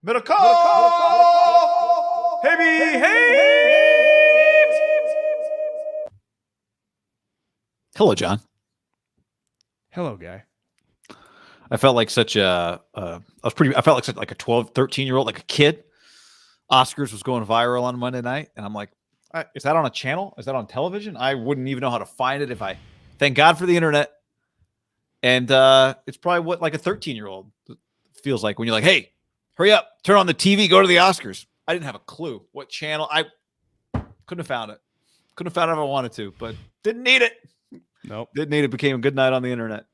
MIDDLEKAUFF! Hey! Hello, John. Hello, guy. I felt like such a, I felt like such like a 12, 13-year-old, like a kid. Oscars was going viral on Monday night. And I'm like, is that on a channel? Is that on television? I wouldn't even know how to find it thank God for the internet. And it's probably what like a 13-year-old feels like when you're like, hey, hurry up, turn on the TV, go to the Oscars. I didn't have a clue what channel. I couldn't have found it. Couldn't have found it if I wanted to, but didn't need it. Nope. Didn't need it. Became a good night on the internet.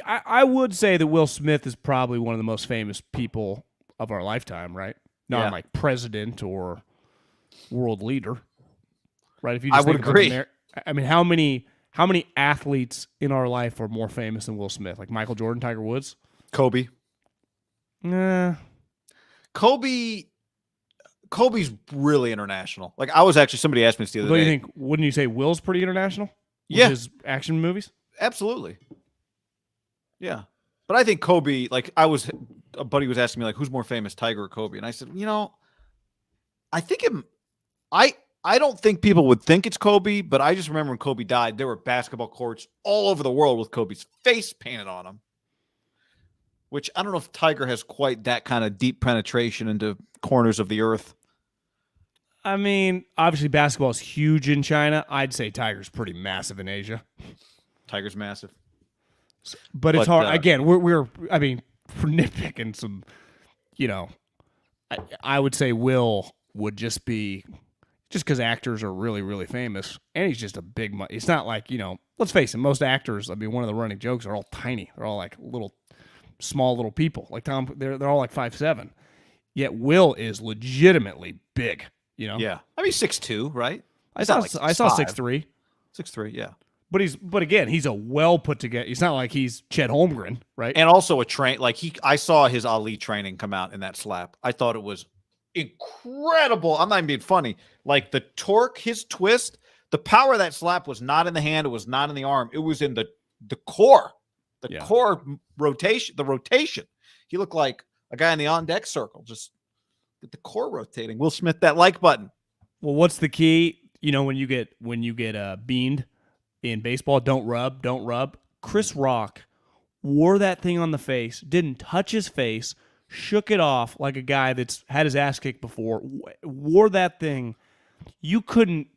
I would say that Will Smith is probably one of the most famous people of our lifetime, right? Not like president or world leader, right? If you just I would agree. I mean, how many athletes in our life are more famous than Will Smith? Like Michael Jordan, Tiger Woods, Kobe. Nah. Kobe's really international. Like I was actually, somebody asked me this the other day. Wouldn't you say Will's pretty international? Yeah. His action movies? Absolutely. Yeah. But I think Kobe, like a buddy was asking me like, who's more famous, Tiger or Kobe? And I said, I think I don't think people would think it's Kobe, but I just remember when Kobe died, there were basketball courts all over the world with Kobe's face painted on them, which I don't know if Tiger has quite that kind of deep penetration into corners of the earth. I mean, obviously basketball is huge in China. I'd say Tiger's pretty massive in Asia. Tiger's massive. But it's hard. Again, we're nitpicking some, I would say Will would just be, just because actors are really, really famous, and he's just a big, it's not like, let's face it, most actors, I mean, one of the running jokes are all tiny. They're all like small little people. Like Tom, they're all like 5'7". Yet Will is legitimately big, Yeah. I mean, 6'2", right? I saw 6'3". 6'3", yeah. But again, he's a well put together. He's not like he's Chet Holmgren, right? And also I saw his Ali training come out in that slap. I thought it was incredible. I'm not even being funny. Like the torque, his twist, the power of that slap was not in the hand. It was not in the arm. It was in the core, core rotation, the rotation. He looked like a guy in the on deck circle, just get the core rotating. Will Smith, that like button. Well, what's the key? When you get beaned in baseball, don't rub. Chris Rock wore that thing on the face, didn't touch his face, shook it off like a guy that's had his ass kicked before, wore that thing. You couldn't,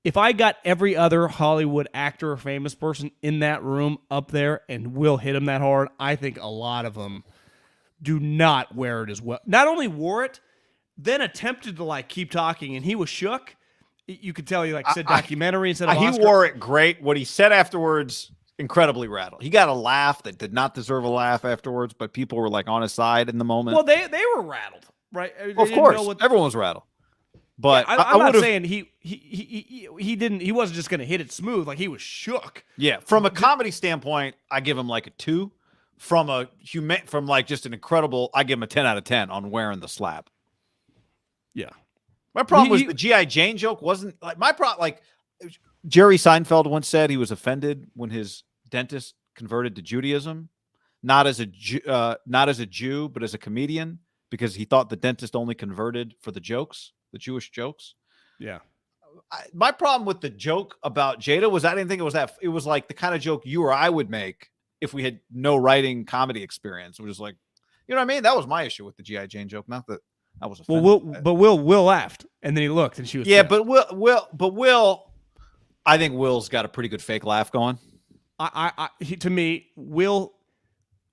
if I got every other Hollywood actor or famous person in that room up there and Will hit him that hard, I think a lot of them do not wear it as well. Not only wore it, then attempted to keep talking, and he was shook. You could tell he said documentary instead of Oscar. He wore it great. What he said afterwards, incredibly rattled. He got a laugh that did not deserve a laugh afterwards, but people were on his side in the moment. Well, they were rattled, right? Well, of course, everyone was rattled. But yeah, I'm not saying he didn't. He wasn't just going to hit it smooth. Like he was shook. Yeah, from a comedy standpoint, I give him a 2. From just an incredible, I give him a 10 out of 10 on wearing the slap. Yeah. My problem was the G.I. Jane joke wasn't my problem. Jerry Seinfeld once said he was offended when his dentist converted to Judaism, not as a Jew, but as a comedian, because he thought the dentist only converted for the jokes, the Jewish jokes. Yeah. My problem with the joke about Jada was I didn't think it was that. It was like the kind of joke you or I would make if we had no writing comedy experience. It was like, you know what I mean? That was my issue with the G.I. Jane joke. Not that. I was offended. Will laughed, and then he looked, and she was pissed. But Will, I think Will's got a pretty good fake laugh going. To me, Will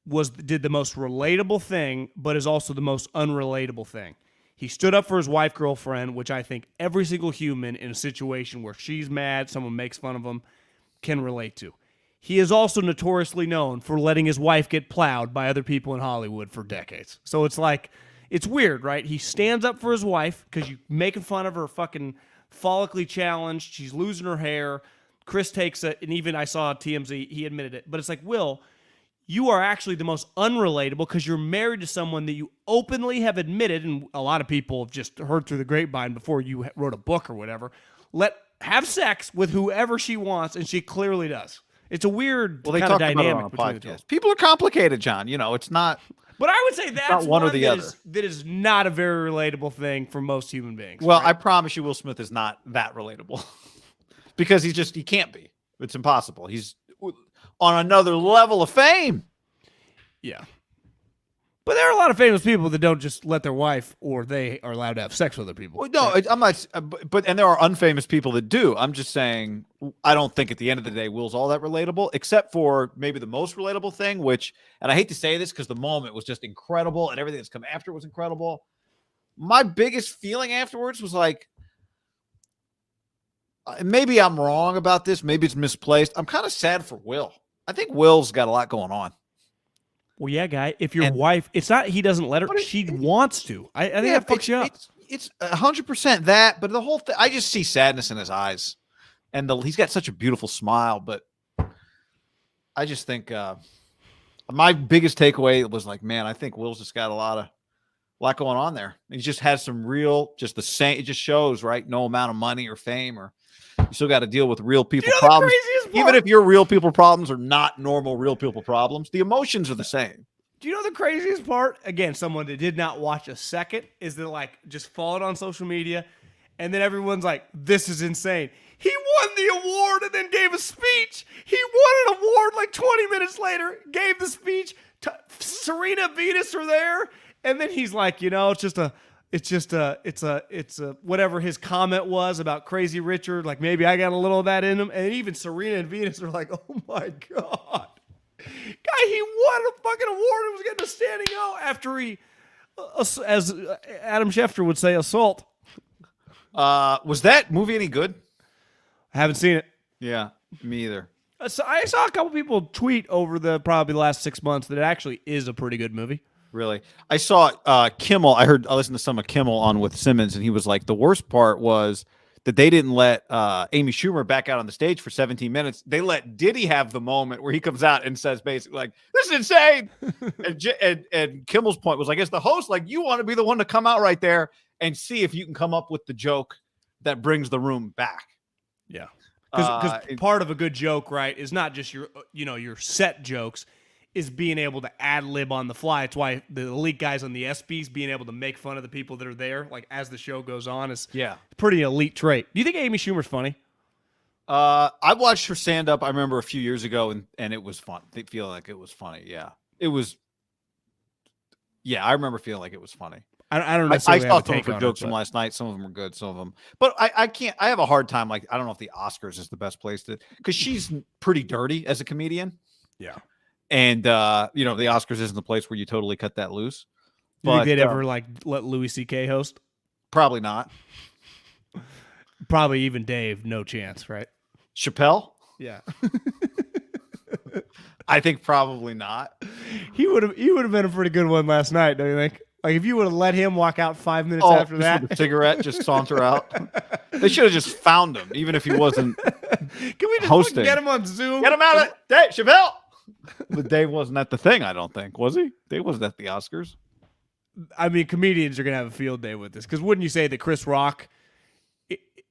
did the most relatable thing, but is also the most unrelatable thing. He stood up for his wife, girlfriend, which I think every single human in a situation where she's mad, someone makes fun of him, can relate to. He is also notoriously known for letting his wife get plowed by other people in Hollywood for decades. So it's it's weird, right? He stands up for his wife because you're making fun of her fucking follically challenged. She's losing her hair. Chris takes it, and even I saw TMZ, he admitted it. But it's like, Will, you are actually the most unrelatable because you're married to someone that you openly have admitted, and a lot of people have just heard through the grapevine before you wrote a book or whatever, have sex with whoever she wants, and she clearly does. It's a weird kind of dynamic between the two. People are complicated, John. It's not But I would say that's not one or the other. that is not a very relatable thing for most human beings. Well, right? I promise you, Will Smith is not that relatable because he can't be. It's impossible. He's on another level of fame. Yeah. But there are a lot of famous people that don't just let their wife or they are allowed to have sex with other people. Well, no, I'm not. And there are unfamous people that do. I'm just saying, I don't think at the end of the day, Will's all that relatable, except for maybe the most relatable thing, which, and I hate to say this because the moment was just incredible and everything that's come after was incredible. My biggest feeling afterwards was like, maybe I'm wrong about this. Maybe it's misplaced. I'm kind of sad for Will. I think Will's got a lot going on. Well, yeah, guy. If your wife, it's not he doesn't let her. She wants to. I think that fucks you up. It's 100% that, but the whole thing. I just see sadness in his eyes, and he's got such a beautiful smile. But I just think my biggest takeaway was like, man, I think Will's just got a lot going on there. He just has some real, just the same. It just shows, right? No amount of money or fame, or you still got to deal with real people problems. Even if your real people problems are not normal real people problems, the emotions are the same. Do you know the craziest part? Again, someone that did not watch a second is that like just followed on social media, and then everyone's like, "This is insane." He won the award and then gave a speech. He won an award like 20 minutes later, gave the speech. Serena, Venus are there, and then he's like, it's a whatever his comment was about Crazy Richard. Like maybe I got a little of that in him. And even Serena and Venus are like, oh my God. Guy, he won a fucking award and was getting a standing O after he, as Adam Schefter would say, assault. Was that movie any good? I haven't seen it. Yeah, me either. So I saw a couple people tweet over the probably last 6 months that it actually is a pretty good movie. Really? I saw Kimmel. I listened to some of Kimmel on with Simmons, and he was like, the worst part was that they didn't let Amy Schumer back out on the stage for 17 minutes. They let Diddy have the moment where he comes out and says basically like, this is insane. and Kimmel's point was, I guess the host, like, you want to be the one to come out right there and see if you can come up with the joke that brings the room back. Yeah. Because part of a good joke, right, is not just your set jokes, is being able to ad-lib on the fly. It's why the elite guys on the ESPYs being able to make fun of the people that are there, like as the show goes on, is a pretty elite trait. Do you think Amy Schumer's funny? I watched her stand up. I remember a few years ago, and it was fun. They feel like it was funny. Yeah, it was. Yeah, I remember feeling like it was funny. I don't know. I saw some of her jokes from last night. Some of them were good. Some of them, but I can't. I have a hard time. Like, I don't know if the Oscars is the best place to, because she's pretty dirty as a comedian. Yeah. And the Oscars isn't the place where you totally cut that loose. Do you think they'd ever like let Louis C.K. host? Probably not. Probably even Dave, no chance, right? Chappelle? Yeah. I think probably not. He would have been a pretty good one last night, don't you think? Like if you would have let him walk out 5 minutes after that, with a cigarette, just saunter out. They should have just found him, even if he wasn't. Can we just hosting. Get him on Zoom? Get him out of Dave Chappelle. But Dave wasn't at the thing, I don't think. Was he? Dave wasn't at the Oscars. I mean, comedians are going to have a field day with this. Because wouldn't you say that Chris Rock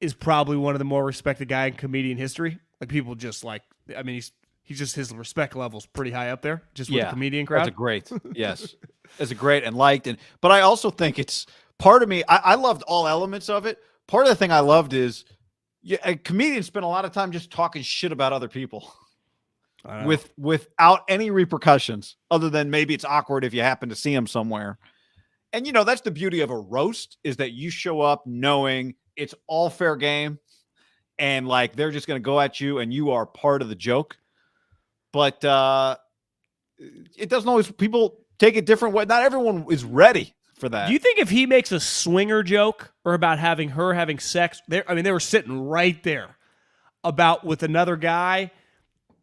is probably one of the more respected guy in comedian history? Like people just like, I mean, he's just, his respect level's pretty high up there, just with the comedian crowd. That's a great, yes. That's a great and liked. But I also think it's part of me, I loved all elements of it. Part of the thing I loved is comedians spend a lot of time just talking shit about other people. Without any repercussions, other than maybe it's awkward if you happen to see him somewhere. And that's the beauty of a roast, is that you show up knowing it's all fair game, and like they're just going to go at you, and you are part of the joke. But it doesn't always. People take it different way. Not everyone is ready for that. Do you think if he makes a swinger joke or about having sex, they were sitting right there about with another guy,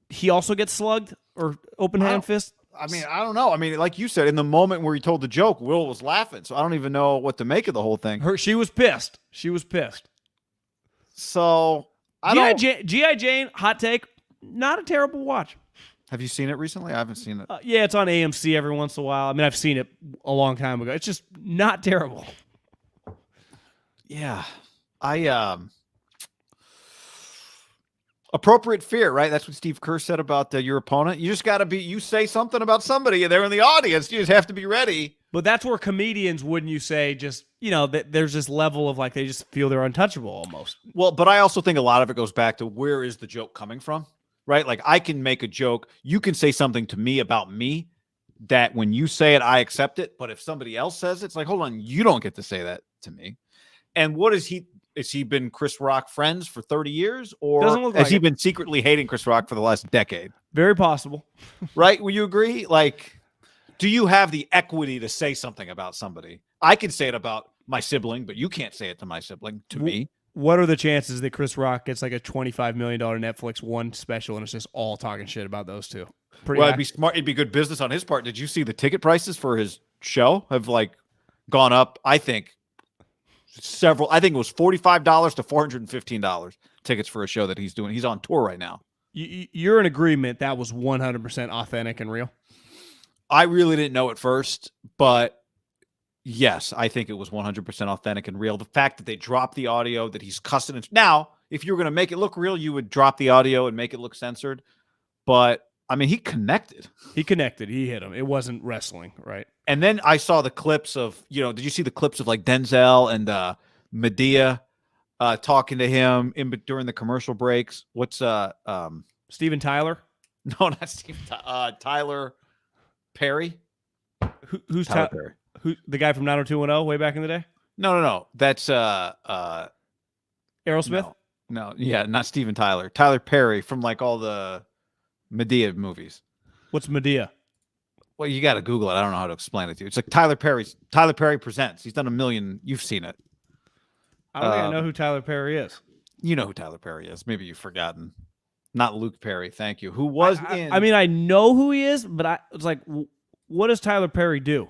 he also gets slugged or open hand fist? I mean, I don't know. I mean, like you said, in the moment where he told the joke, Will was laughing. So I don't even know what to make of the whole thing. She was pissed. So G.I. Jane, hot take, not a terrible watch. Have you seen it recently? I haven't seen it. Yeah, it's on AMC every once in a while. I mean, I've seen it a long time ago. It's just not terrible. Yeah. Appropriate fear, right? That's what Steve Kerr said about your opponent. You just got to you say something about somebody and they're in the audience. You just have to be ready. But that's where comedians, wouldn't you say, just, there's this level of like they just feel they're untouchable almost. Well, but I also think a lot of it goes back to where is the joke coming from, right? Like I can make a joke. You can say something to me about me that when you say it, I accept it. But if somebody else says it, it's like, hold on, you don't get to say that to me. And what is he? Has he been Chris Rock friends for 30 years? Or has he been secretly hating Chris Rock for the last decade? Very possible. Right? Will you agree? Like, do you have the equity to say something about somebody? I can say it about my sibling, but you can't say it to my sibling, to me. What are the chances that Chris Rock gets like a $25 million Netflix one special and it's just all talking shit about those two? Well, it'd be smart. It'd be good business on his part. Did you see the ticket prices for his show have like gone up? I think I think it was $45 to $415 tickets for a show that he's doing. He's on tour right now. You're in agreement that was 100% authentic and real? I really didn't know at first, but yes, I think it was 100% authentic and real. The fact that they dropped the audio, that he's cussing it. Now, if you were going to make it look real, you would drop the audio and make it look censored. But I mean, he connected. He hit him. It wasn't wrestling, right? And then I saw the clips of, did you see the clips of like Denzel and Medea talking to him during the commercial breaks? What's Steven Tyler? No, not Steven Tyler Perry. Who's Tyler Perry? Who, the guy from 90210 way back in the day? No. That's Aerosmith? No, yeah, not Steven Tyler. Tyler Perry from like all the Medea movies. What's Medea? Well, you got to Google it. I don't know how to explain it to you. It's like Tyler Perry Presents. He's done a million. You've seen it. I don't think I know who Tyler Perry is. You know who Tyler Perry is. Maybe you've forgotten. Not Luke Perry. Thank you. Who was in? I mean, I know who he is, but it's like, what does Tyler Perry do?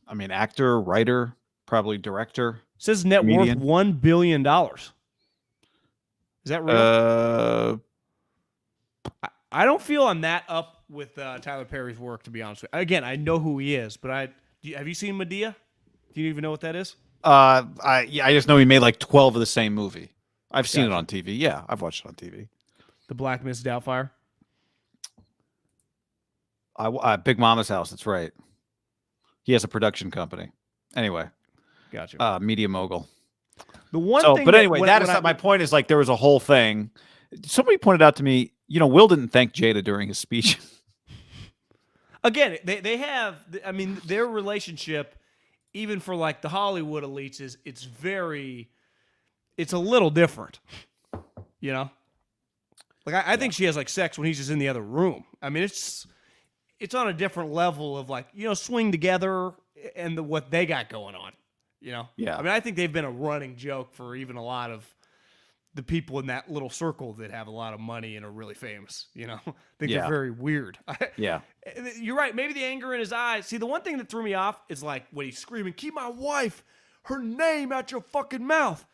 I mean, actor, writer, probably director. It says net worth $1 billion. Is that real? I don't feel I'm that up with Tyler Perry's work, to be honest with you. Again, I know who he is, but have you seen Medea? Do you even know what that is? I just know he made like 12 of the same movie. I've seen it on TV. Yeah, I've watched it on TV. The Black Miss Doubtfire? Big Mama's House, that's right. He has a production company. Anyway. Gotcha. Media mogul. The one thing but anyway, my point is like there was a whole thing. Somebody pointed out to me, Will didn't thank Jada during his speech. Again, they have, I mean, their relationship, even for like the Hollywood elites, it's a little different, Like I think she has like sex when he's just in the other room. I mean, it's on a different level of like, swing together and what they got going on, Yeah. I mean, I think they've been a running joke for even a lot of the people in that little circle that have a lot of money and are really famous, I think they're very weird. Yeah. You're right. Maybe the anger in his eyes. See, the one thing that threw me off is like when he's screaming, "Keep my wife, her name out your fucking mouth."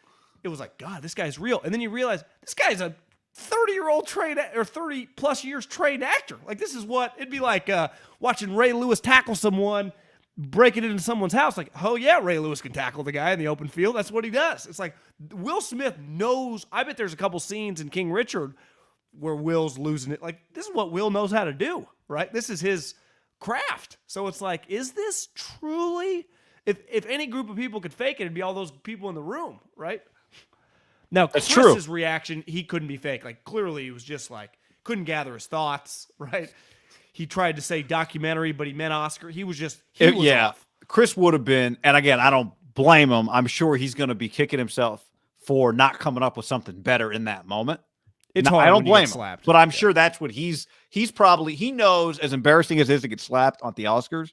It was like, God, this guy's real. And then you realize this guy's a 30-year-old trained or 30 plus years trained actor. Like this is what it'd be like watching Ray Lewis tackle someone, breaking it into someone's house. Like, oh yeah, Ray Lewis can tackle the guy in the open field. That's what he does. It's like Will Smith knows. I bet there's a couple scenes in King Richard where Will's losing it. Like this is what Will knows how to do, right? This is his craft. So it's like, is this truly? If any group of people could fake it, it'd be all those people in the room, right? Now, Chris's reaction, he couldn't be fake. Like clearly, he was just like couldn't gather his thoughts, right? He tried to say documentary, but he meant Oscar. He was off. Chris would have been, and again, I don't blame him. I'm sure he's going to be kicking himself for not coming up with something better in that moment. It's hard. I don't blame him, but I'm sure that's what he's probably, he knows, as embarrassing as it is to get slapped on the Oscars,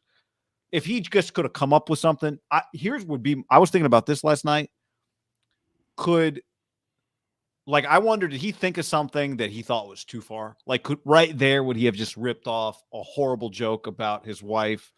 if he just could have come up with something, I was thinking about this last night. I wonder, did he think of something that he thought was too far? Like, right there, would he have just ripped off a horrible joke about his wife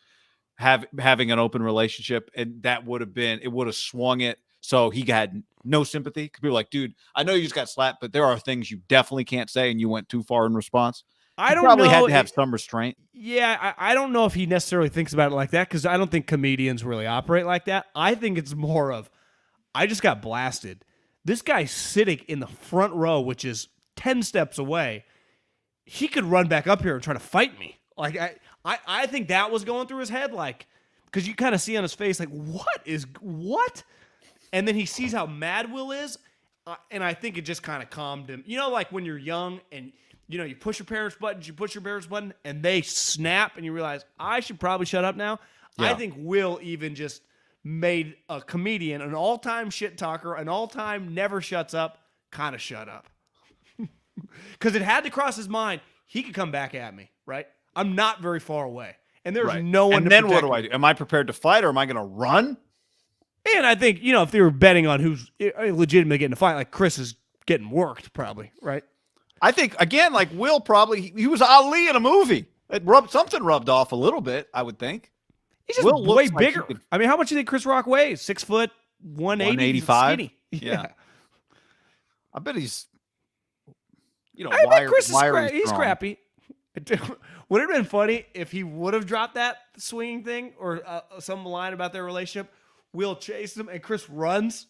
having an open relationship? And it would have swung it so he had no sympathy. Because people were like, dude, I know you just got slapped, but there are things you definitely can't say, and you went too far in response. I don't probably know. Had to have some restraint. Yeah, I don't know if he necessarily thinks about it like that, because I don't think comedians really operate like that. I think it's more of, I just got blasted. This guy's sitting in the front row, which is 10 steps away. He could run back up here and try to fight me. Like, I think that was going through his head, like, because you kind of see on his face, like, what? And then he sees how mad Will is, and I think it just kind of calmed him. You know, like when you're young and, you know, you push your parents' button, and they snap, and you realize, I should probably shut up now. Yeah. I think Will even just made a comedian, an all-time shit talker, an all-time never shuts up, kind of shut up. Because it had to cross his mind, he could come back at me, right? I'm not very far away. And there's no one and to then protect what do I do? Am I prepared to fight, or am I going to run? And I think, you know, if they were betting on who's legitimately getting a fight, like Chris is getting worked probably, right? I think, again, like Will probably, he was Ali in a movie. Something rubbed off a little bit, I would think. He's just way bigger. I mean, how much do you think Chris Rock weighs? 6 foot, 180? 185. Skinny. Yeah. I bet he's, you know, I bet Chris is he's scrappy. Would it have been funny if he would have dropped that swinging thing or some line about their relationship? Will chased him and Chris runs.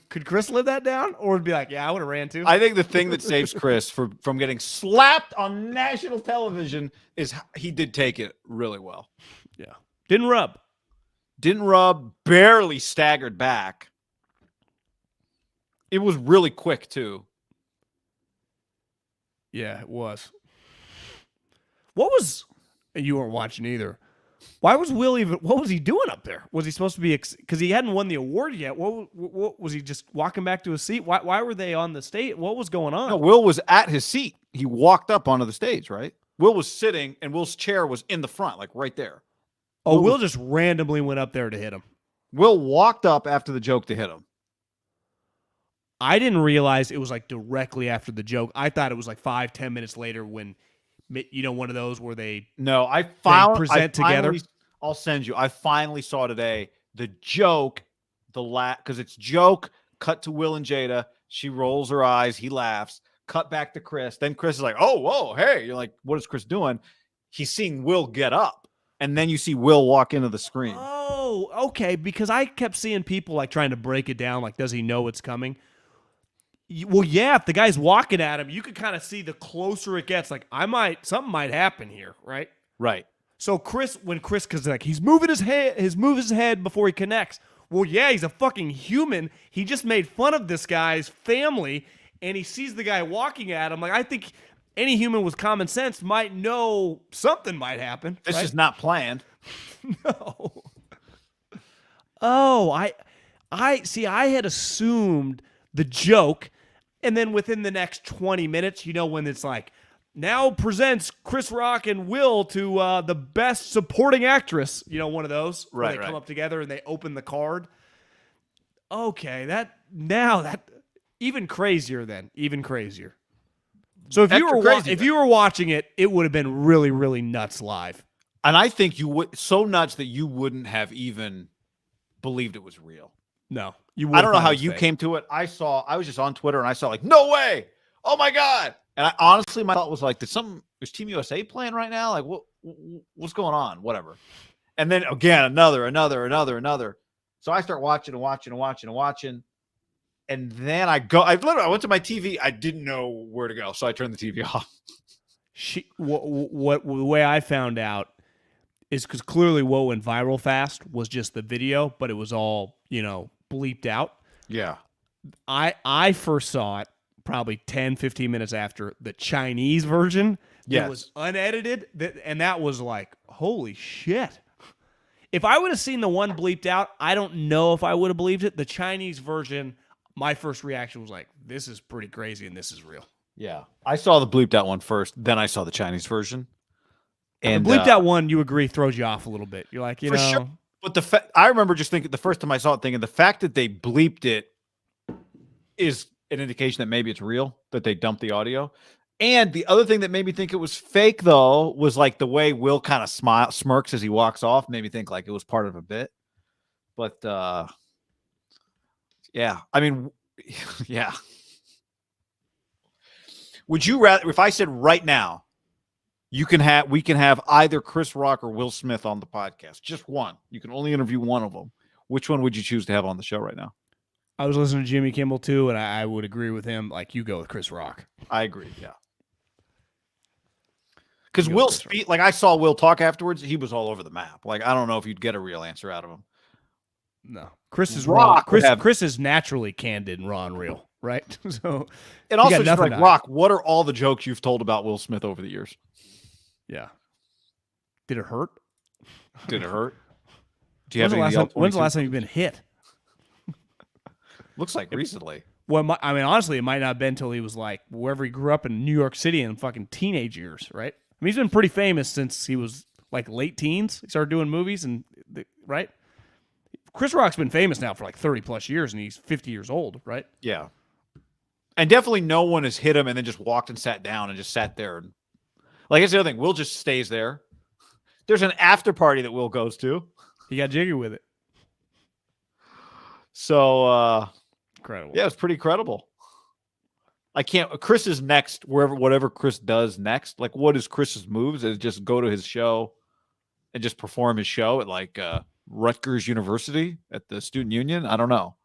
Could Chris live that down, or would be like, yeah, I would have ran too? I think the thing that saves Chris from getting slapped on national television is he did take it really well. Yeah, didn't rub, barely staggered back. It was really quick too. Yeah, it was. You weren't watching either. Why was Will even? What was he doing up there? Was he supposed to be? Because he hadn't won the award yet. What was he just walking back to his seat? Why were they on the stage? What was going on? No, Will was at his seat. He walked up onto the stage, right? Will was sitting, and Will's chair was in the front, like right there. Oh, Will just randomly went up there to hit him. Will walked up after the joke to hit him. I didn't realize it was like directly after the joke. I thought it was like 5-10 minutes later when, you know, one of those where they present together. I'll send you. I finally saw today the joke, because it's joke, cut to Will and Jada. She rolls her eyes. He laughs. Cut back to Chris. Then Chris is like, oh, whoa, hey. You're like, what is Chris doing? He's seeing Will get up. And then you see Will walk into the screen. Oh, okay. Because I kept seeing people like trying to break it down. Like, does he know it's coming? Well, yeah, if the guy's walking at him, you could kind of see the closer it gets. Like, something might happen here, right? Right. So because like he's moving his head before he connects. Well, yeah, he's a fucking human. He just made fun of this guy's family, and he sees the guy walking at him. Like, I think any human with common sense might know something might happen. This is not planned. No. Oh, I see. I had assumed the joke. And then within the next 20 minutes, you know, when it's like, now presents Chris Rock and Will to the best supporting actress, you know, one of those. Right, where they come up together and they open the card. Okay, that even crazier then, even crazier. So if you were watching it, it would have been really, really nuts live. And I think you would, so nuts that you wouldn't have even believed it was real. No. I don't know how you came to it. I was just on Twitter and I saw like, no way. Oh my God. And I honestly, my thought was like, is Team USA playing right now? Like what's going on? Whatever. And then again, another. So I start watching. And then I went to my TV. I didn't know where to go. So I turned the TV off. The way I found out is because clearly what went viral fast was just the video, but it was all, you know, bleeped out. Yeah. I first saw it probably 10, 15 minutes after the Chinese version. Yes. It was unedited. And that was like, holy shit. If I would have seen the one bleeped out, I don't know if I would have believed it. The Chinese version, my first reaction was like, this is pretty crazy and this is real. Yeah. I saw the bleeped out one first. Then I saw the Chinese version. And the bleeped out one, you agree, throws you off a little bit. You're like, you know. Sure. But I remember just thinking the first time I saw it, thinking the fact that they bleeped it is an indication that maybe it's real, that they dumped the audio. And the other thing that made me think it was fake, though, was like the way Will kind of smirks as he walks off, made me think like it was part of a bit. But yeah, I mean, yeah. Would you rather, if I said right now, we can have either Chris Rock or Will Smith on the podcast, just one. You can only interview one of them. Which one would you choose to have on the show right now? I was listening to Jimmy Kimmel too, and I would agree with him. Like, you go with Chris Rock. I agree. Yeah. Because Will speak, like I saw Will talk afterwards, he was all over the map. Like, I don't know if you'd get a real answer out of him. No, Chris is Rock raw. Chris is naturally candid and raw and real, right? So, and also just like Rock, what are all the jokes you've told about Will Smith over the years? Yeah. Did it hurt? Did it hurt? Do you when's the last time you've been hit? Looks like recently. Well, I mean, honestly, it might not have been until he was like wherever he grew up in New York City in fucking teenage years, right? I mean, he's been pretty famous since he was like late teens. He started doing movies, right? Chris Rock's been famous now for like 30 plus years, and he's 50 years old, right? Yeah. And definitely no one has hit him and then just walked and sat down and just sat there. And like, that's the other thing. Will just stays there. There's an after party that Will goes to. He got jiggy with it. So, incredible. Yeah, it's pretty credible. Chris is next, whatever Chris does next. Like, what is Chris's moves? Is just go to his show and just perform his show at like Rutgers University at the Student Union? I don't know.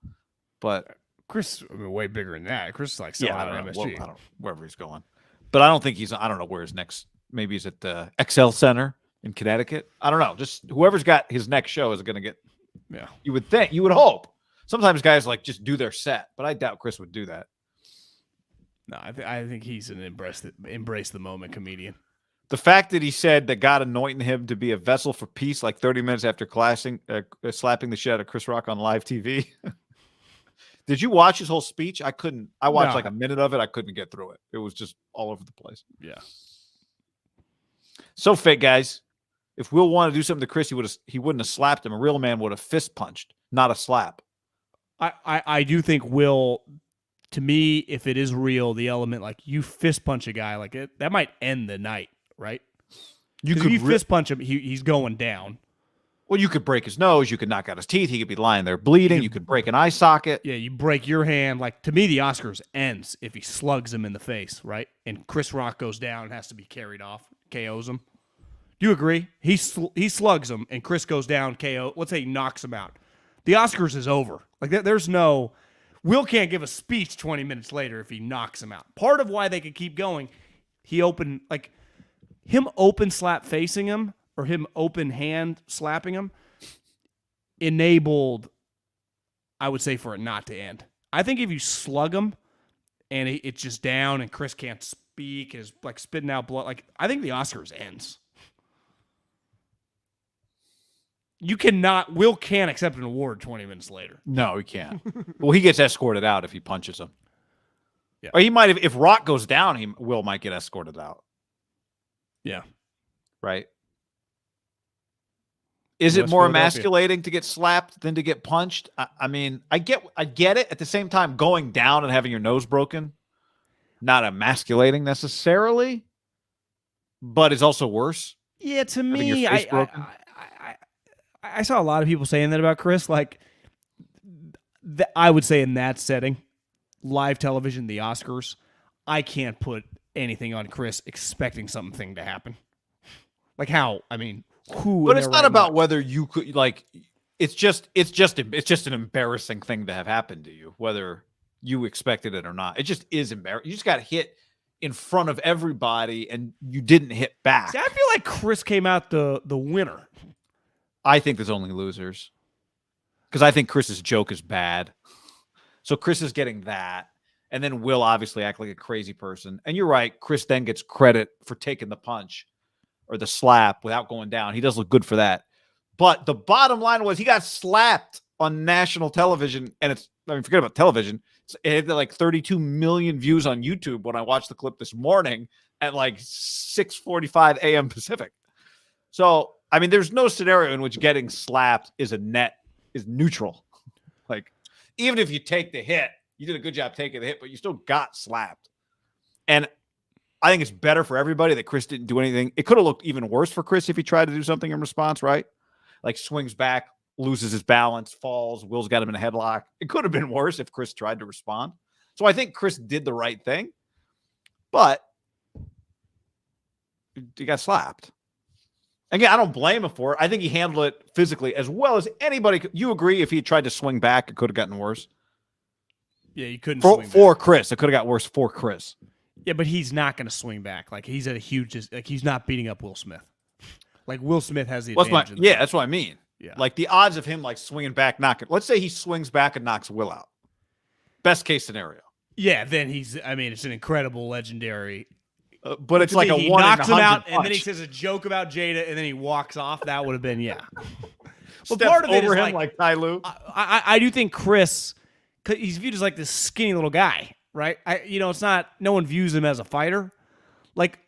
But Chris, I mean, way bigger than that. Chris is like selling out MSG. Well, wherever he's going. But I don't think I don't know where his next, maybe he's at the XL Center in Connecticut. I don't know. Just whoever's got his next show is going to get, yeah. You would hope. Sometimes guys like just do their set, but I doubt Chris would do that. No, I think he's an embrace the moment comedian. The fact that he said that God anointed him to be a vessel for peace like 30 minutes after slapping the shit out of Chris Rock on live TV. Did you watch his whole speech? I couldn't. I watched like a minute of it. I couldn't get through it. It was just all over the place. Yeah. So fit, guys. If Will wanted to do something to Chris, he wouldn't have slapped him. A real man would have fist punched, not a slap. I do think Will, to me, if it is real, the element like you fist punch a guy like it, that might end the night, right? You fist punch him, he's going down. Well, you could break his nose, you could knock out his teeth, he could be lying there bleeding, you could break an eye socket. Yeah, you break your hand. Like, to me, the Oscars ends if he slugs him in the face, right? And Chris Rock goes down and has to be carried off, KOs him. Do you agree? He slugs him and Chris goes down, KO. Let's say he knocks him out. The Oscars is over. Like, there's no... Will can't give a speech 20 minutes later if he knocks him out. Part of why they could keep going, him open slap facing him or him open hand slapping him enabled, I would say, for it not to end. I think if you slug him and it's just down and Chris can't speak, is like spitting out blood, like, I think the Oscars ends. Will can't accept an award 20 minutes later. No, he can't. Well, he gets escorted out if he punches him. Yeah. Or he might have, if Rock goes down, Will might get escorted out. Yeah. Right? Is it more emasculating to get slapped than to get punched? I mean, I get it. At the same time, going down and having your nose broken, not emasculating necessarily, but it's also worse. Yeah, to me, I saw a lot of people saying that about Chris. Like, I would say in that setting, live television, the Oscars, I can't put anything on Chris expecting something to happen. Like, how? I mean, who? But it's not about whether you could, like, it's just an embarrassing thing to have happened to you, whether you expected it or not. It just is embarrassing. You just got hit in front of everybody and you didn't hit back. See, I feel like Chris came out the winner. I think there's only losers because I think Chris's joke is bad. So Chris is getting that. And then Will obviously act like a crazy person. And you're right. Chris then gets credit for taking the punch or the slap without going down. He does look good for that. But the bottom line was he got slapped on national television. And forget about television. It had like 32 million views on YouTube when I watched the clip this morning at like 6:45 a.m. Pacific. So, I mean, there's no scenario in which getting slapped is neutral. Like, even if you take the hit, you did a good job taking the hit, but you still got slapped. And I think it's better for everybody that Chris didn't do anything. It could have looked even worse for Chris if he tried to do something in response, right? Like swings back, loses his balance, falls. Will's got him in a headlock. It could have been worse if Chris tried to respond. So I think Chris did the right thing, but he got slapped. Again, I don't blame him for it. I think he handled it physically as well as anybody. You agree if he tried to swing back, it could have gotten worse? Yeah, you couldn't swing for back. Chris. It could have got worse for Chris. Yeah, but he's not going to swing back. Like he's at a huge. Like he's not beating up Will Smith. Like Will Smith has the advantage. That's what I mean. Yeah. Like the odds of him like swinging back, knocking. Let's say he swings back and knocks Will out. Best case scenario. Yeah, then he's. I mean, it's an incredible, legendary. But it's like a he one knocks in him 100 out, punch. and then he says a joke about Jada, and then he walks off. That would have been But Steps part of it over is him like Ty Lue. I do think Chris, cause he's viewed as like this skinny little guy, right? It's not. No one views him as a fighter. Like,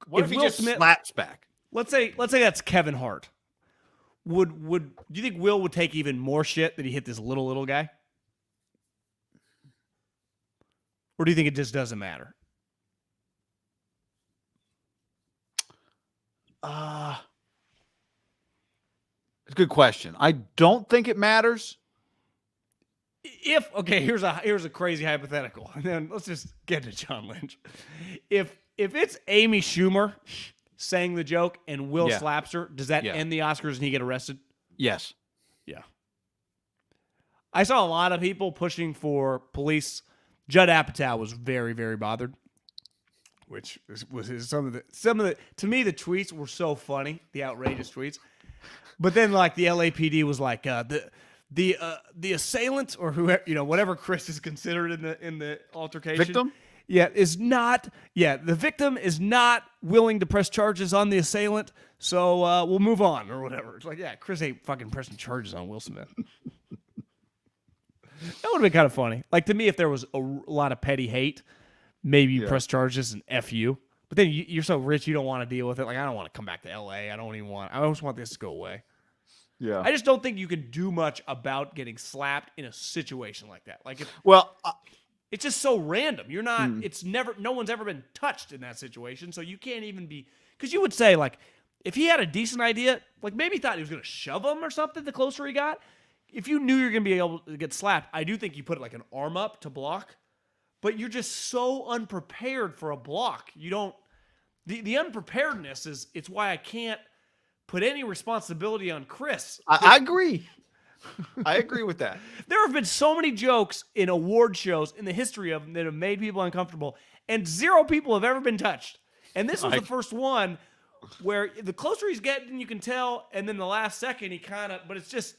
What if he just slaps back? Let's say that's Kevin Hart. Do you think Will would take even more shit that he hit this little guy? Or do you think it just doesn't matter? It's a good question. I don't think it matters. Here's a crazy hypothetical, and then let's just get to John Lynch. If it's Amy Schumer saying the joke and Will slaps her, does that end the Oscars and he get arrested? Yes. Yeah. I saw a lot of people pushing for police. Judd Apatow was very, very bothered, which was some of the. To me, the tweets were so funny, the outrageous tweets. But then, like the LAPD was like the assailant or whoever, whatever Chris is considered in the altercation. Victim. The victim is not willing to press charges on the assailant, so we'll move on or whatever. It's like, Chris ain't fucking pressing charges on Will Smith. That would have been kind of funny. Like, to me, if there was a lot of petty hate, maybe you press charges and F you. But then you're so rich, you don't want to deal with it. Like, I don't want to come back to L.A. I just want this to go away. Yeah. I just don't think you can do much about getting slapped in a situation like that. Like, it's just so random. You're not, no one's ever been touched in that situation, so you can't even be, because you would say, like, if he had a decent idea, like maybe he thought he was going to shove him or something the closer he got, if you knew you were going to be able to get slapped, I do think you put like an arm up to block, but you're just so unprepared for a block. You don't, the unpreparedness it's why I can't put any responsibility on Chris. I agree. I agree with that. There have been so many jokes in award shows in the history of them that have made people uncomfortable, and 0 people have ever been touched. And this was the first one where the closer he's getting, you can tell, and then the last second he but it's just,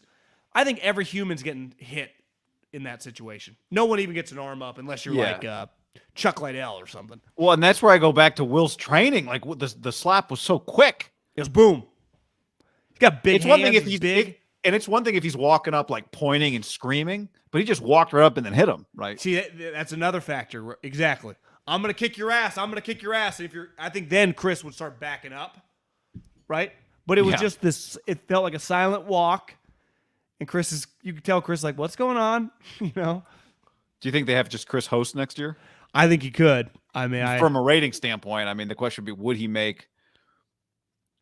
I think every human's getting hit in that situation. No one even gets an arm up unless you're like Chuck Liddell or something. Well, and that's where I go back to Will's training. Like the slap was so quick. It was boom. He's got big hands. One thing if he's big. And it's one thing if he's walking up like pointing and screaming, but he just walked right up and then hit him, right? See, that's another factor. Exactly. I'm going to kick your ass. I'm going to kick your ass. And I think then Chris would start backing up, right? But it was just this, it felt like a silent walk. And you could tell Chris, like, what's going on? Do you think they have just Chris host next year? I think he could. I mean, from a rating standpoint, I mean, the question would be, would he make?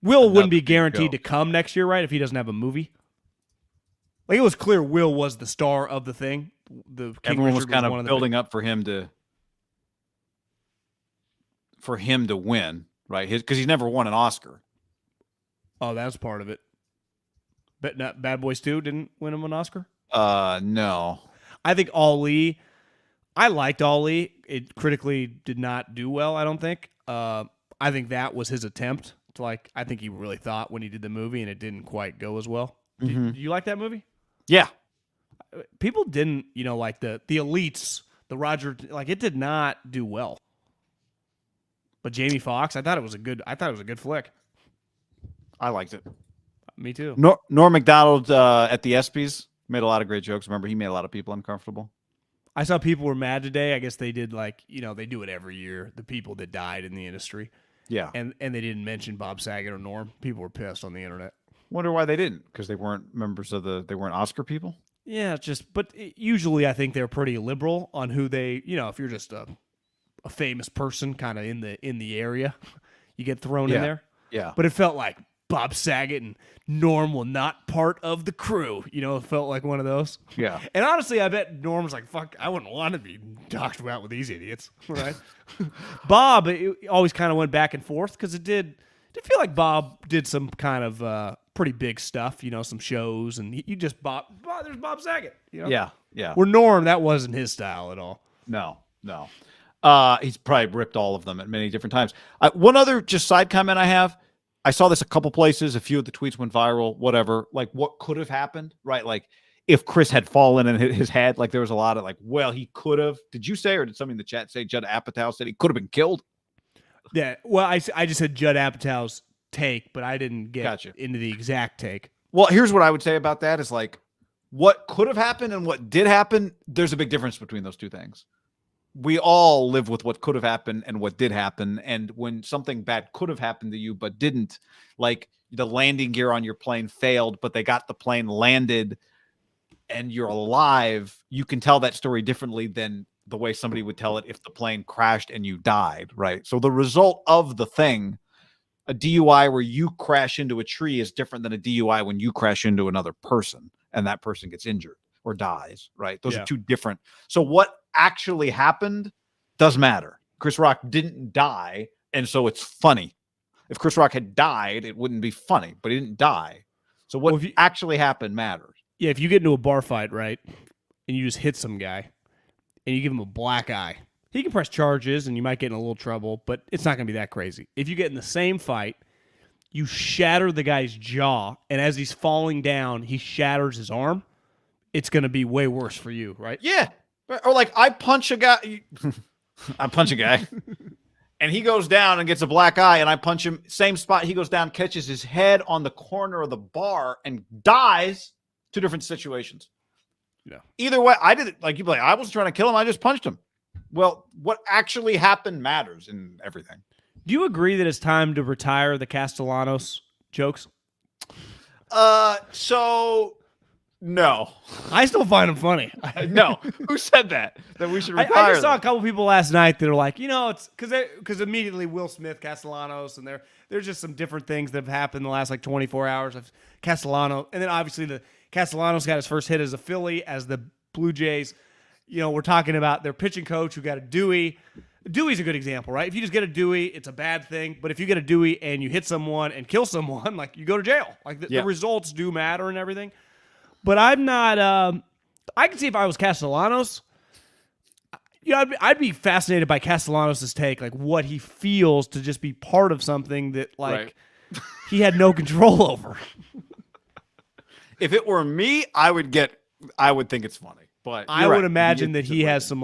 Will wouldn't be guaranteed to come next year, right? If he doesn't have a movie. Like, it was clear Will was the star of the thing. Everyone was kind of building up for him to win, right? Because he's never won an Oscar. Oh, that's part of it. But not Bad Boys 2 didn't win him an Oscar? No. I think Ali, I liked Ali. It critically did not do well, I don't think. I think that was his attempt to, like, I think he really thought when he did the movie and it didn't quite go as well. Mm-hmm. Do you like that movie? Yeah. People didn't, like the elites, the Roger, like it did not do well. But Jamie Foxx, I thought it was a good flick. I liked it. Me too. Norm Macdonald at the ESPYs made a lot of great jokes. Remember, he made a lot of people uncomfortable. I saw people were mad today. I guess they did they do it every year. The people that died in the industry. Yeah. And they didn't mention Bob Saget or Norm. People were pissed on the internet. Wonder why they didn't, because they weren't members of they weren't Oscar people. Yeah, but usually I think they're pretty liberal on who they, if you're just a famous person kind of in the area, you get thrown in there. Yeah. But it felt like Bob Saget and Norm were not part of the crew. It felt like one of those. Yeah. And honestly, I bet Norm was like, fuck, I wouldn't want to be talked about with these idiots. Right? Bob, it always kind of went back and forth because it did feel like Bob did some kind of pretty big stuff, some shows, and there's Bob Saget. Yeah. Yeah. Where Norm, that wasn't his style at all. No. He's probably ripped all of them at many different times. One other just side comment I have. I saw this a couple places. A few of the tweets went viral, whatever. Like, what could have happened, right? Like, if Chris had fallen and hit his head, like, there was a lot of like, well, he could have. Did you say, or did somebody in the chat say Judd Apatow said he could have been killed? Yeah, well, I just said Judd Apatow's take, but I didn't get Gotcha. into the exact take. Well, here's what I would say about that is like, what could have happened and what did happen, there's a big difference between those two things. We all live with what could have happened and what did happen. And when something bad could have happened to you but didn't, like the landing gear on your plane failed, but they got the plane landed and you're alive, you can tell that story differently than the way somebody would tell it if the plane crashed and you died, right? So the result of the thing, a DUI where you crash into a tree, is different than a DUI when you crash into another person and that person gets injured or dies, right? Those are two different. So what actually happened does matter. Chris Rock didn't die, and so it's funny. If Chris Rock had died, it wouldn't be funny, but he didn't die. So what actually happened matters. Yeah, if you get into a bar fight, right, and you just hit some guy and you give him a black eye, he can press charges and you might get in a little trouble, but it's not going to be that crazy. If you get in the same fight, you shatter the guy's jaw, and as he's falling down, he shatters his arm, it's going to be way worse for you, right? Yeah. Or like I punch a guy, and he goes down and gets a black eye, and I punch him, same spot. He goes down, catches his head on the corner of the bar and dies. Two different situations. Yeah. Either way, I did it like you'd be like, I wasn't trying to kill him. I just punched him. Well, what actually happened matters in everything. Do you agree that it's time to retire the Castellanos jokes? So no. I still find them funny. No. Who said that? That we should retire I just saw them? a couple people last night that are like, it's because immediately Will Smith, Castellanos, and there's just some different things that have happened in the last like 24 hours of Castellanos. And then obviously the Castellanos got his first hit as a Philly, as the Blue Jays. We're talking about their pitching coach who got a Dewey. Dewey's a good example, right? If you just get a Dewey, it's a bad thing. But if you get a Dewey and you hit someone and kill someone, like you go to jail. Like the results do matter and everything. But I'm not. I can see if I was Castellanos, I'd be fascinated by Castellanos' take, like what he feels to just be part of something that he had no control over. If it were me, I would think it's funny. But I would imagine that he has some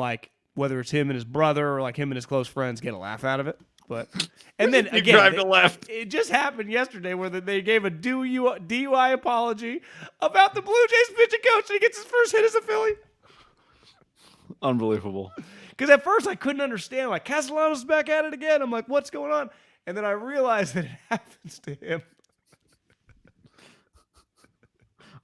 whether it's him and his brother or like him and his close friends get a laugh out of it. But and then again, drive to left. It just happened yesterday where they gave a DUI apology about the Blue Jays pitching coach, and he gets his first hit as a Philly. Unbelievable. Because at first I couldn't understand, like Castellanos is back at it again. I'm like, what's going on? And then I realized that it happens to him.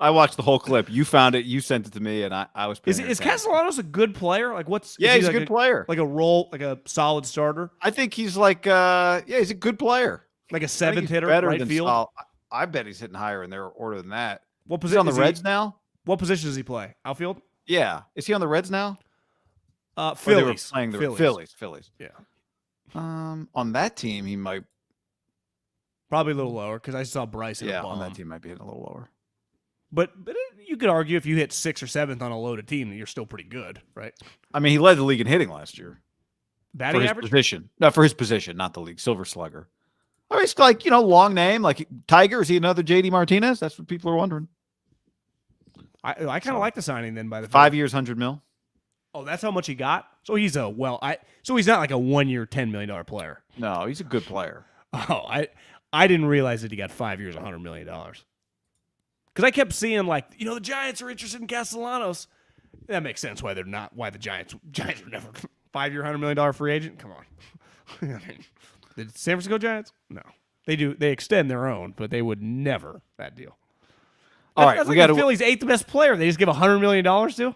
I watched the whole clip. You found it. You sent it to me, and I was. Is Castellanos a good player? Like, he's a good player. Like like a solid starter. I think he's he's a good player. Like a seventh hitter, better right than field. Sol. I bet he's hitting higher in their order than that. What position is he on the Reds now? What position does he play? Outfield. Yeah, is he on the Reds now? Phillies. They were playing the Phillies. Yeah. On that team, he might probably a little lower because I saw Bryce. On that team might be hitting a little lower. But you could argue if you hit 6th or 7th on a loaded team, that you're still pretty good, right? I mean, he led the league in hitting last year. Batting average? Position? No, for his position, not the league. Silver Slugger. I mean, it's like, long name. Like Tiger, is he another JD Martinez? That's what people are wondering. I kind of like the signing then by the 5 years, $100 million. Oh, that's how much he got? So he's so he's not like a 1 year, $10 million player. No, he's a good player. Oh, I didn't realize that he got 5 years, $100 million. Because I kept seeing the Giants are interested in Castellanos. That makes sense why they're not. Why the Giants are never 5 year, $100 million free agent. Come on. I mean, the San Francisco Giants? No, they do. They extend their own, but they would never that deal. All right, we got the Phillies' 8th best player. They just give $100 million to.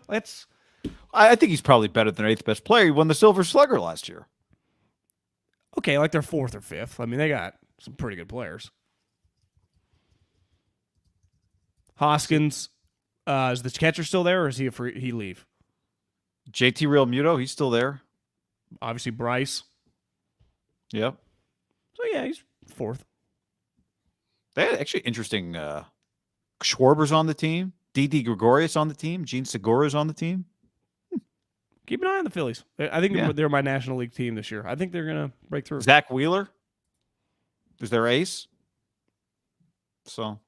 I think he's probably better than 8th best player. He won the Silver Slugger last year. Okay, like they're 4th or 5th. I mean, they got some pretty good players. Hoskins, is the catcher still there, or is he he leave? JT Real Muto, he's still there. Obviously, Bryce. Yep. So yeah, he's 4th. They had actually interesting. Schwarber's on the team. Didi Gregorius on the team. Gene Segura's on the team. Keep an eye on the Phillies. I think they're my National League team this year. I think they're going to break through. Zach Wheeler is their ace. So,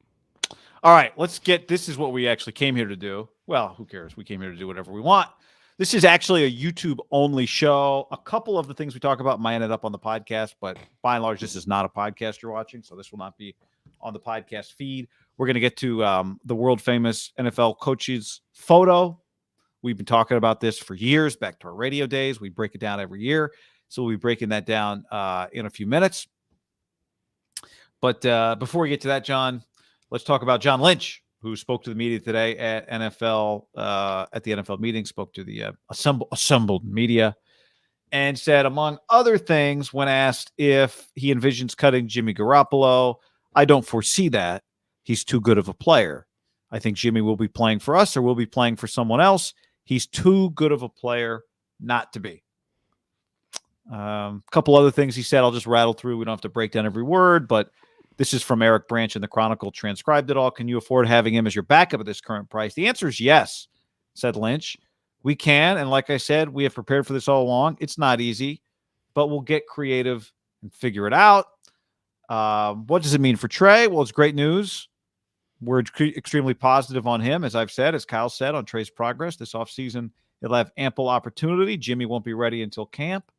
all right, let's get. This is what we actually came here to do. Well, who cares? We came here to do whatever we want. This is actually a YouTube-only show. A couple of the things we talk about might end up on the podcast, but by and large, this is not a podcast you're watching, so this will not be on the podcast feed. We're going to get to the world-famous NFL coaches photo. We've been talking about this for years, back to our radio days. We break it down every year, so we'll be breaking that down in a few minutes. But before we get to that, John, let's talk about John Lynch, who spoke to the media today at the NFL meeting, spoke to the assembled media, and said, among other things, when asked if he envisions cutting Jimmy Garoppolo, I don't foresee that. He's too good of a player. I think Jimmy will be playing for us or will be playing for someone else. He's too good of a player not to be. A couple other things he said, I'll just rattle through. We don't have to break down every word, but this is from Eric Branch in the Chronicle, transcribed it all. Can you afford having him as your backup at this current price? The answer is yes, said Lynch. We can, and like I said, we have prepared for this all along. It's not easy, but we'll get creative and figure it out. What does it mean for Trey? Well, it's great news. We're extremely positive on him, as I've said, as Kyle said, on Trey's progress. This offseason, he'll have ample opportunity. Jimmy won't be ready until camp.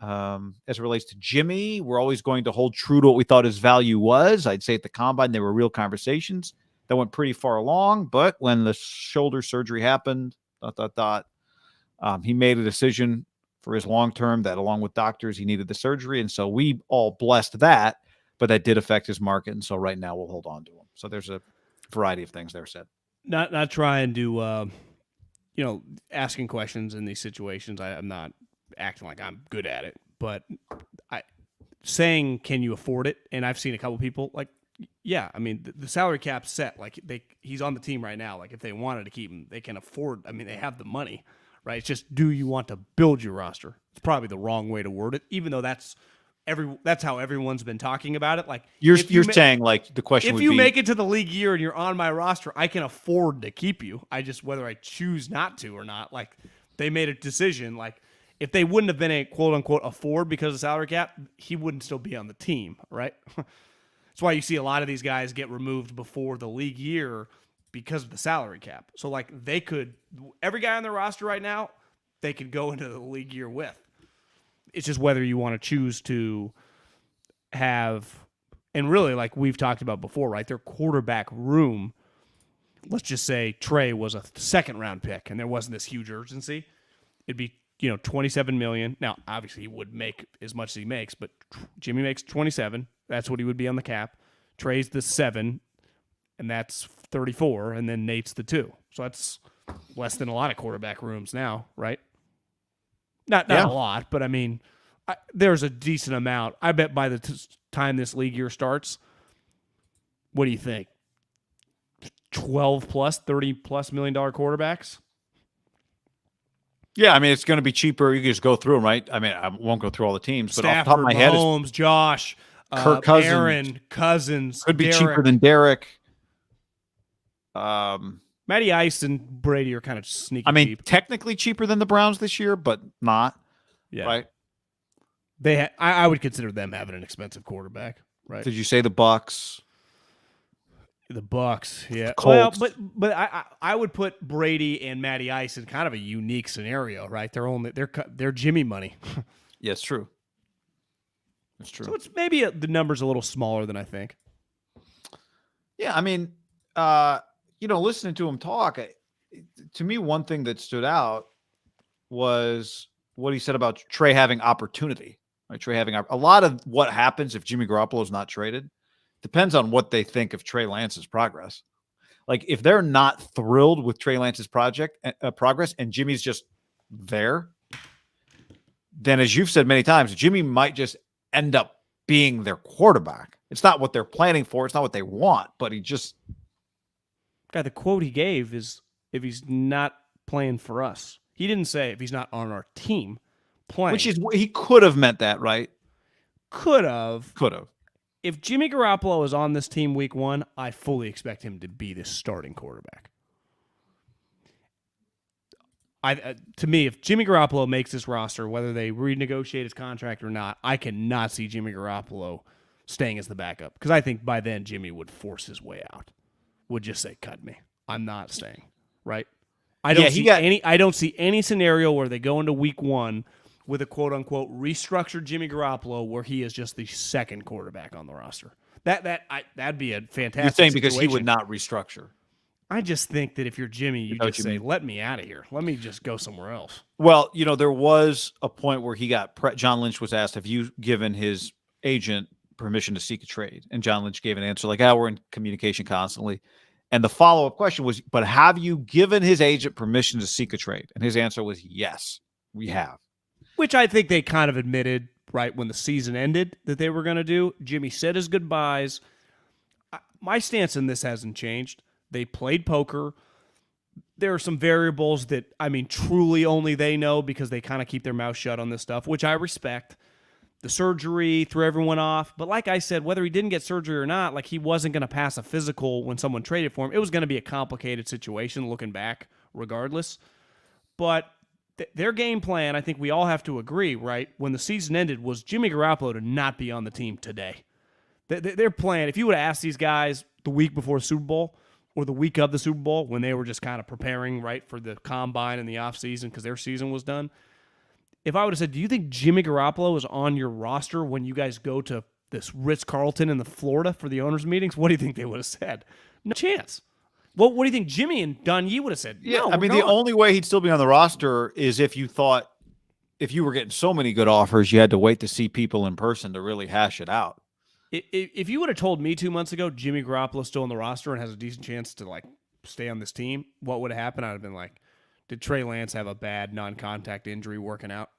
As it relates to Jimmy, we're always going to hold true to what we thought his value was. I'd say at the combine, there were real conversations that went pretty far along, but when the shoulder surgery happened, he made a decision for his long term that along with doctors, he needed the surgery. And so we all blessed that, but that did affect his market. And so right now we'll hold on to him. So there's a variety of things there said. Not trying to, asking questions in these situations. I'm not acting like I'm good at it, but saying, can you afford it? And I've seen a couple people like, yeah, I mean, the salary cap's set. Like he's on the team right now. Like if they wanted to keep him, they can afford. I mean, they have the money, right? It's just, do you want to build your roster? It's probably the wrong way to word it, even though that's how everyone's been talking about it. Like you're saying, like the question, if you make it to the league year and you're on my roster, I can afford to keep you. I just whether I choose not to or not. Like they made a decision. Like if they wouldn't have been a quote unquote afford because of salary cap, he wouldn't still be on the team, right? That's why you see a lot of these guys get removed before the league year because of the salary cap. So like every guy on their roster right now, they could go into the league year with. It's just whether you want to choose to have, and really like we've talked about before, right? Their quarterback room, let's just say Trey was a second round pick and there wasn't this huge urgency. It'd be, $27 million. Now, obviously he would make as much as he makes, but Jimmy makes 27. That's what he would be on the cap. Trey's the 7, and that's 34, and then Nate's the 2. So that's less than a lot of quarterback rooms now, right? Not a lot, but I mean, there's a decent amount. I bet by the time this league year starts, what do you think? 12 plus, 30 plus $1 million quarterbacks? Yeah, I mean, it's going to be cheaper. You can just go through them, right? I mean, I won't go through all the teams, but Stafford, off the top of my head, Mahomes, Josh, Kirk Cousins, Aaron, Cousins, could be Derek. cheaper than Derek. Matty Ice and Brady are kind of sneaky. I mean, cheap. technically cheaper than the Browns this year, but not. Yeah, right. I would consider them having an expensive quarterback. Right? Did you say the Bucks? The Bucks, yeah. Colts. Well, but I would put Brady and Matty Ice in kind of a unique scenario, right? They're Jimmy money. Yeah, it's true. It's true. So it's maybe the number's a little smaller than I think. Yeah, I mean, listening to him talk, to me, one thing that stood out was what he said about Trey having opportunity. Right? Trey having a lot of what happens if Jimmy Garoppolo is not traded depends on what they think of Trey Lance's progress. Like if they're not thrilled with Trey Lance's progress and Jimmy's just there, then as you've said many times, Jimmy might just end up being their quarterback. It's not what they're planning for. It's not what they want, but he just. God, the quote he gave is if he's not playing for us. He didn't say if he's not on our team playing. Which is, he could have meant that, right? Could have. if Jimmy Garoppolo is on this team week 1, I fully expect him to be the starting quarterback. To me, if Jimmy Garoppolo makes this roster, whether they renegotiate his contract or not, I cannot see Jimmy Garoppolo staying as the backup, because I think by then Jimmy would force his way out, would just say, cut me. I'm not staying, right? I don't see any scenario where they go into week 1 with a quote-unquote restructured Jimmy Garoppolo where he is just the second quarterback on the roster. That'd be a fantastic You're saying because situation. he would not restructure. I just think that if you're Jimmy, you just say, let me out of here. Let me just go somewhere else. Well, there was a point where John Lynch was asked, have you given his agent permission to seek a trade? And John Lynch gave an answer like, we're in communication constantly. And the follow-up question was, but have you given his agent permission to seek a trade? And his answer was, yes, we have. Which I think they kind of admitted right when the season ended that they were going to do. Jimmy said his goodbyes. My stance in this hasn't changed. They played poker. There are some variables that, truly only they know because they kind of keep their mouth shut on this stuff, which I respect. The surgery threw everyone off. But like I said, whether he didn't get surgery or not, like he wasn't going to pass a physical when someone traded for him. It was going to be a complicated situation looking back regardless. But their game plan, I think we all have to agree, right, when the season ended, was Jimmy Garoppolo to not be on the team today. Their plan, if you would have asked these guys the week before the Super Bowl or the week of the Super Bowl when they were just kind of preparing, right, for the combine and the offseason because their season was done, if I would have said, do you think Jimmy Garoppolo is on your roster when you guys go to this Ritz-Carlton in the Florida for the owners' meetings? What do you think they would have said? No chance. Well, what do you think Jimmy and Don Yee would have said? Yeah, no, the only way he'd still be on the roster is if you thought if you were getting so many good offers, you had to wait to see people in person to really hash it out. If you would have told me 2 months ago Jimmy Garoppolo's still on the roster and has a decent chance to like stay on this team, what would have happened? I'd have been like, did Trey Lance have a bad non-contact injury working out?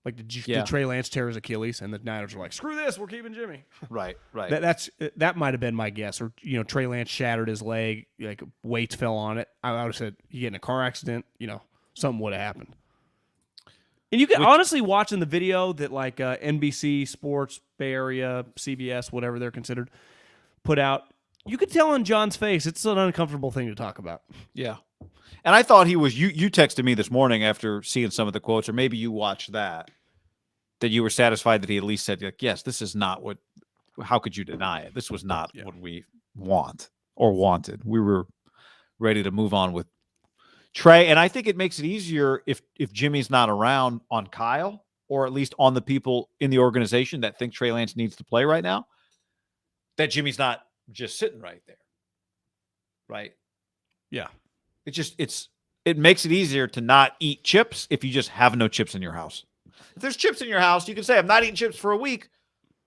Like, did Trey Lance tear his Achilles? And the Niners were like, screw this, we're keeping Jimmy. Right. That might have been my guess. Or, Trey Lance shattered his leg, like weights fell on it. I would have said, you get in a car accident, something would have happened. And you can honestly watching the video that like NBC Sports, Bay Area, CBS, whatever they're considered, put out, you could tell on John's face it's an uncomfortable thing to talk about. Yeah. And I thought he was, you texted me this morning after seeing some of the quotes, or maybe you watched that you were satisfied that he at least said, like, yes, this is not how could you deny it? This was not what we want or wanted. We were ready to move on with Trey. And I think it makes it easier if Jimmy's not around on Kyle, or at least on the people in the organization that think Trey Lance needs to play right now, that Jimmy's not just sitting right there. Right. Yeah. It makes it easier to not eat chips if you just have no chips in your house. If there's chips in your house, you can say, I'm not eating chips for a week,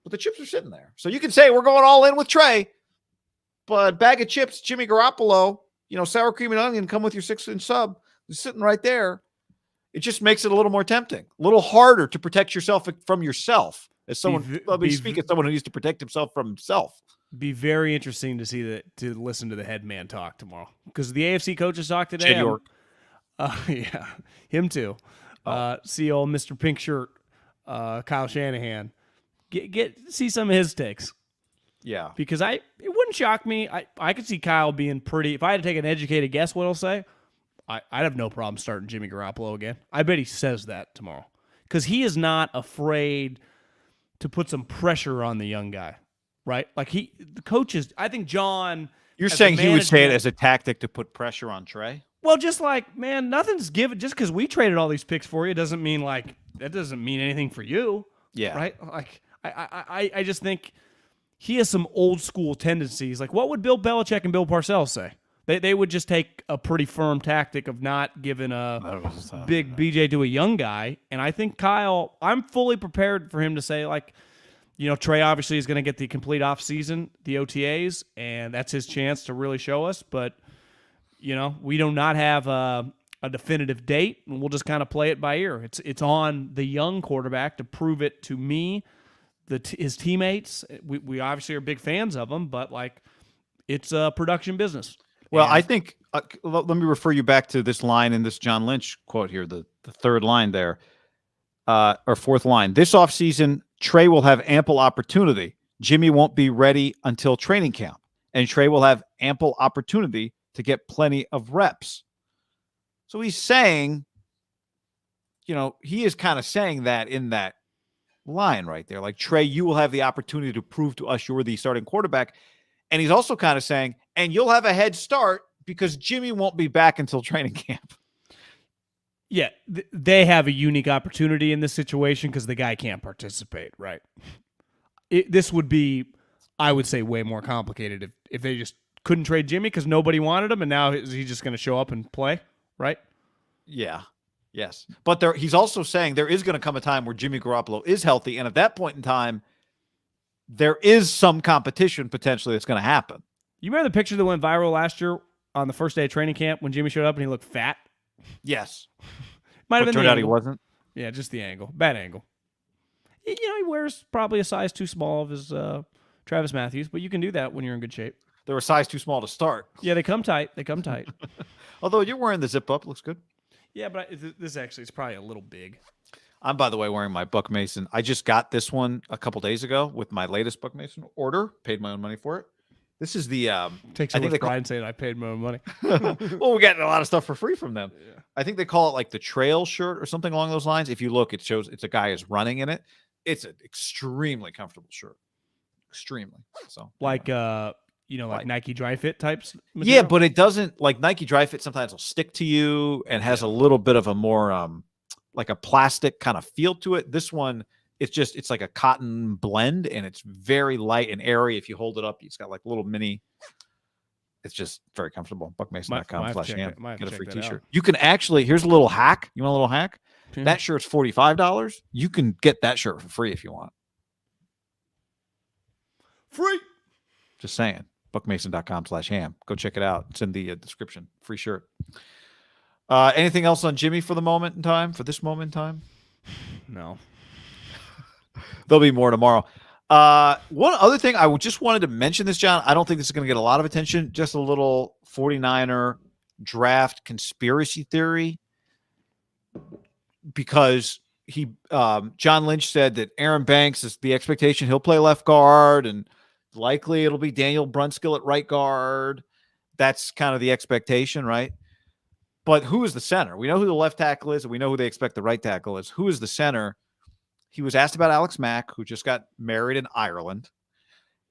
but the chips are sitting there. So you can say, we're going all in with Trey, but bag of chips, Jimmy Garoppolo, sour cream and onion, come with your 6-inch sub. It's sitting right there. It just makes it a little more tempting, a little harder to protect yourself from yourself. As someone, speak as someone who needs to protect himself from himself. Be very interesting to see to listen to the head man talk tomorrow, because the AFC coaches talk today. York. Yeah, him too. See old Mr. Pink Shirt, Kyle Shanahan. See some of his takes. Yeah, because it wouldn't shock me. I could see Kyle being pretty. If I had to take an educated guess, what he'll say, I'd have no problem starting Jimmy Garoppolo again. I bet he says that tomorrow, because he is not afraid to put some pressure on the young guy. Right? Like the coaches, I think John. You're saying he would say it as a tactic to put pressure on Trey? Well, just like, man, nothing's given. Just because we traded all these picks for you doesn't mean anything for you. Yeah. Right? Like, I just think he has some old school tendencies. Like, what would Bill Belichick and Bill Parcells say? They would just take a pretty firm tactic of not giving a big BJ to a young guy. And I think Kyle, I'm fully prepared for him to say, like, Trey obviously is going to get the complete offseason, the OTAs, and that's his chance to really show us. But, we do not have a definitive date, and we'll just kind of play it by ear. It's on the young quarterback to prove it to me, his teammates. We obviously are big fans of him, but, like, it's a production business. Well, I think let me refer you back to this line in this John Lynch quote here, the third line there, or fourth line. This offseason, Trey will have ample opportunity Jimmy won't be ready until training camp, and Trey will have ample opportunity to get plenty of reps. So he's saying, he is kind of saying that in that line right there. Like, Trey, you will have the opportunity to prove to us you're the starting quarterback. And he's also kind of saying, and you'll have a head start because Jimmy won't be back until training camp. Yeah, they have a unique opportunity in this situation because the guy can't participate, right? This would be, I would say, way more complicated if they just couldn't trade Jimmy because nobody wanted him, and now is he just going to show up and play, right? Yeah. Yes. But he's also saying there is going to come a time where Jimmy Garoppolo is healthy, and at that point in time, there is some competition potentially that's going to happen. You remember the picture that went viral last year on the first day of training camp when Jimmy showed up and he looked fat? Yes. Might have been turned the out angle. He wasn't. Yeah, just the angle. Bad angle. He wears probably a size too small of his Travis Matthews, but you can do that when you're in good shape. They were a size too small to start. Yeah, they come tight. Although you're wearing the zip up. Looks good. Yeah, but this actually is probably a little big. I'm, by the way, wearing my Buck Mason. I just got this one a couple days ago with my latest Buck Mason order. Paid my own money for it. This is the takes so much pride in saying I paid my own money. Well, we're getting a lot of stuff for free from them. Yeah. I think they call it like the trail shirt or something along those lines. If you look, it shows it's a guy is running in it. It's an extremely comfortable shirt. Extremely. So like like Nike Dry Fit types material? Yeah, but it doesn't, like Nike Dry Fit sometimes will stick to you and has a little bit of a more like a plastic kind of feel to it. This one, it's like a cotton blend, and it's very light and airy. If you hold it up, it's got like little mini. It's just very comfortable. BuckMason.com/ham. Get a free t-shirt. You can actually, here's a little hack. You want a little hack? Yeah. That shirt's $45. You can get that shirt for free if you want. Free. Just saying. BuckMason.com/ham. Go check it out. It's in the description. Free shirt. Anything else on Jimmy for this moment in time? No. There'll be more tomorrow. One other thing, I just wanted to mention this, John. I don't think this is going to get a lot of attention. Just a little 49er draft conspiracy theory. Because John Lynch said that Aaron Banks is the expectation. He'll play left guard, and likely it'll be Daniel Brunskill at right guard. That's kind of the expectation, right? But who is the center? We know who the left tackle is, and we know who they expect the right tackle is. Who is the center? He was asked about Alex Mack, who just got married in Ireland.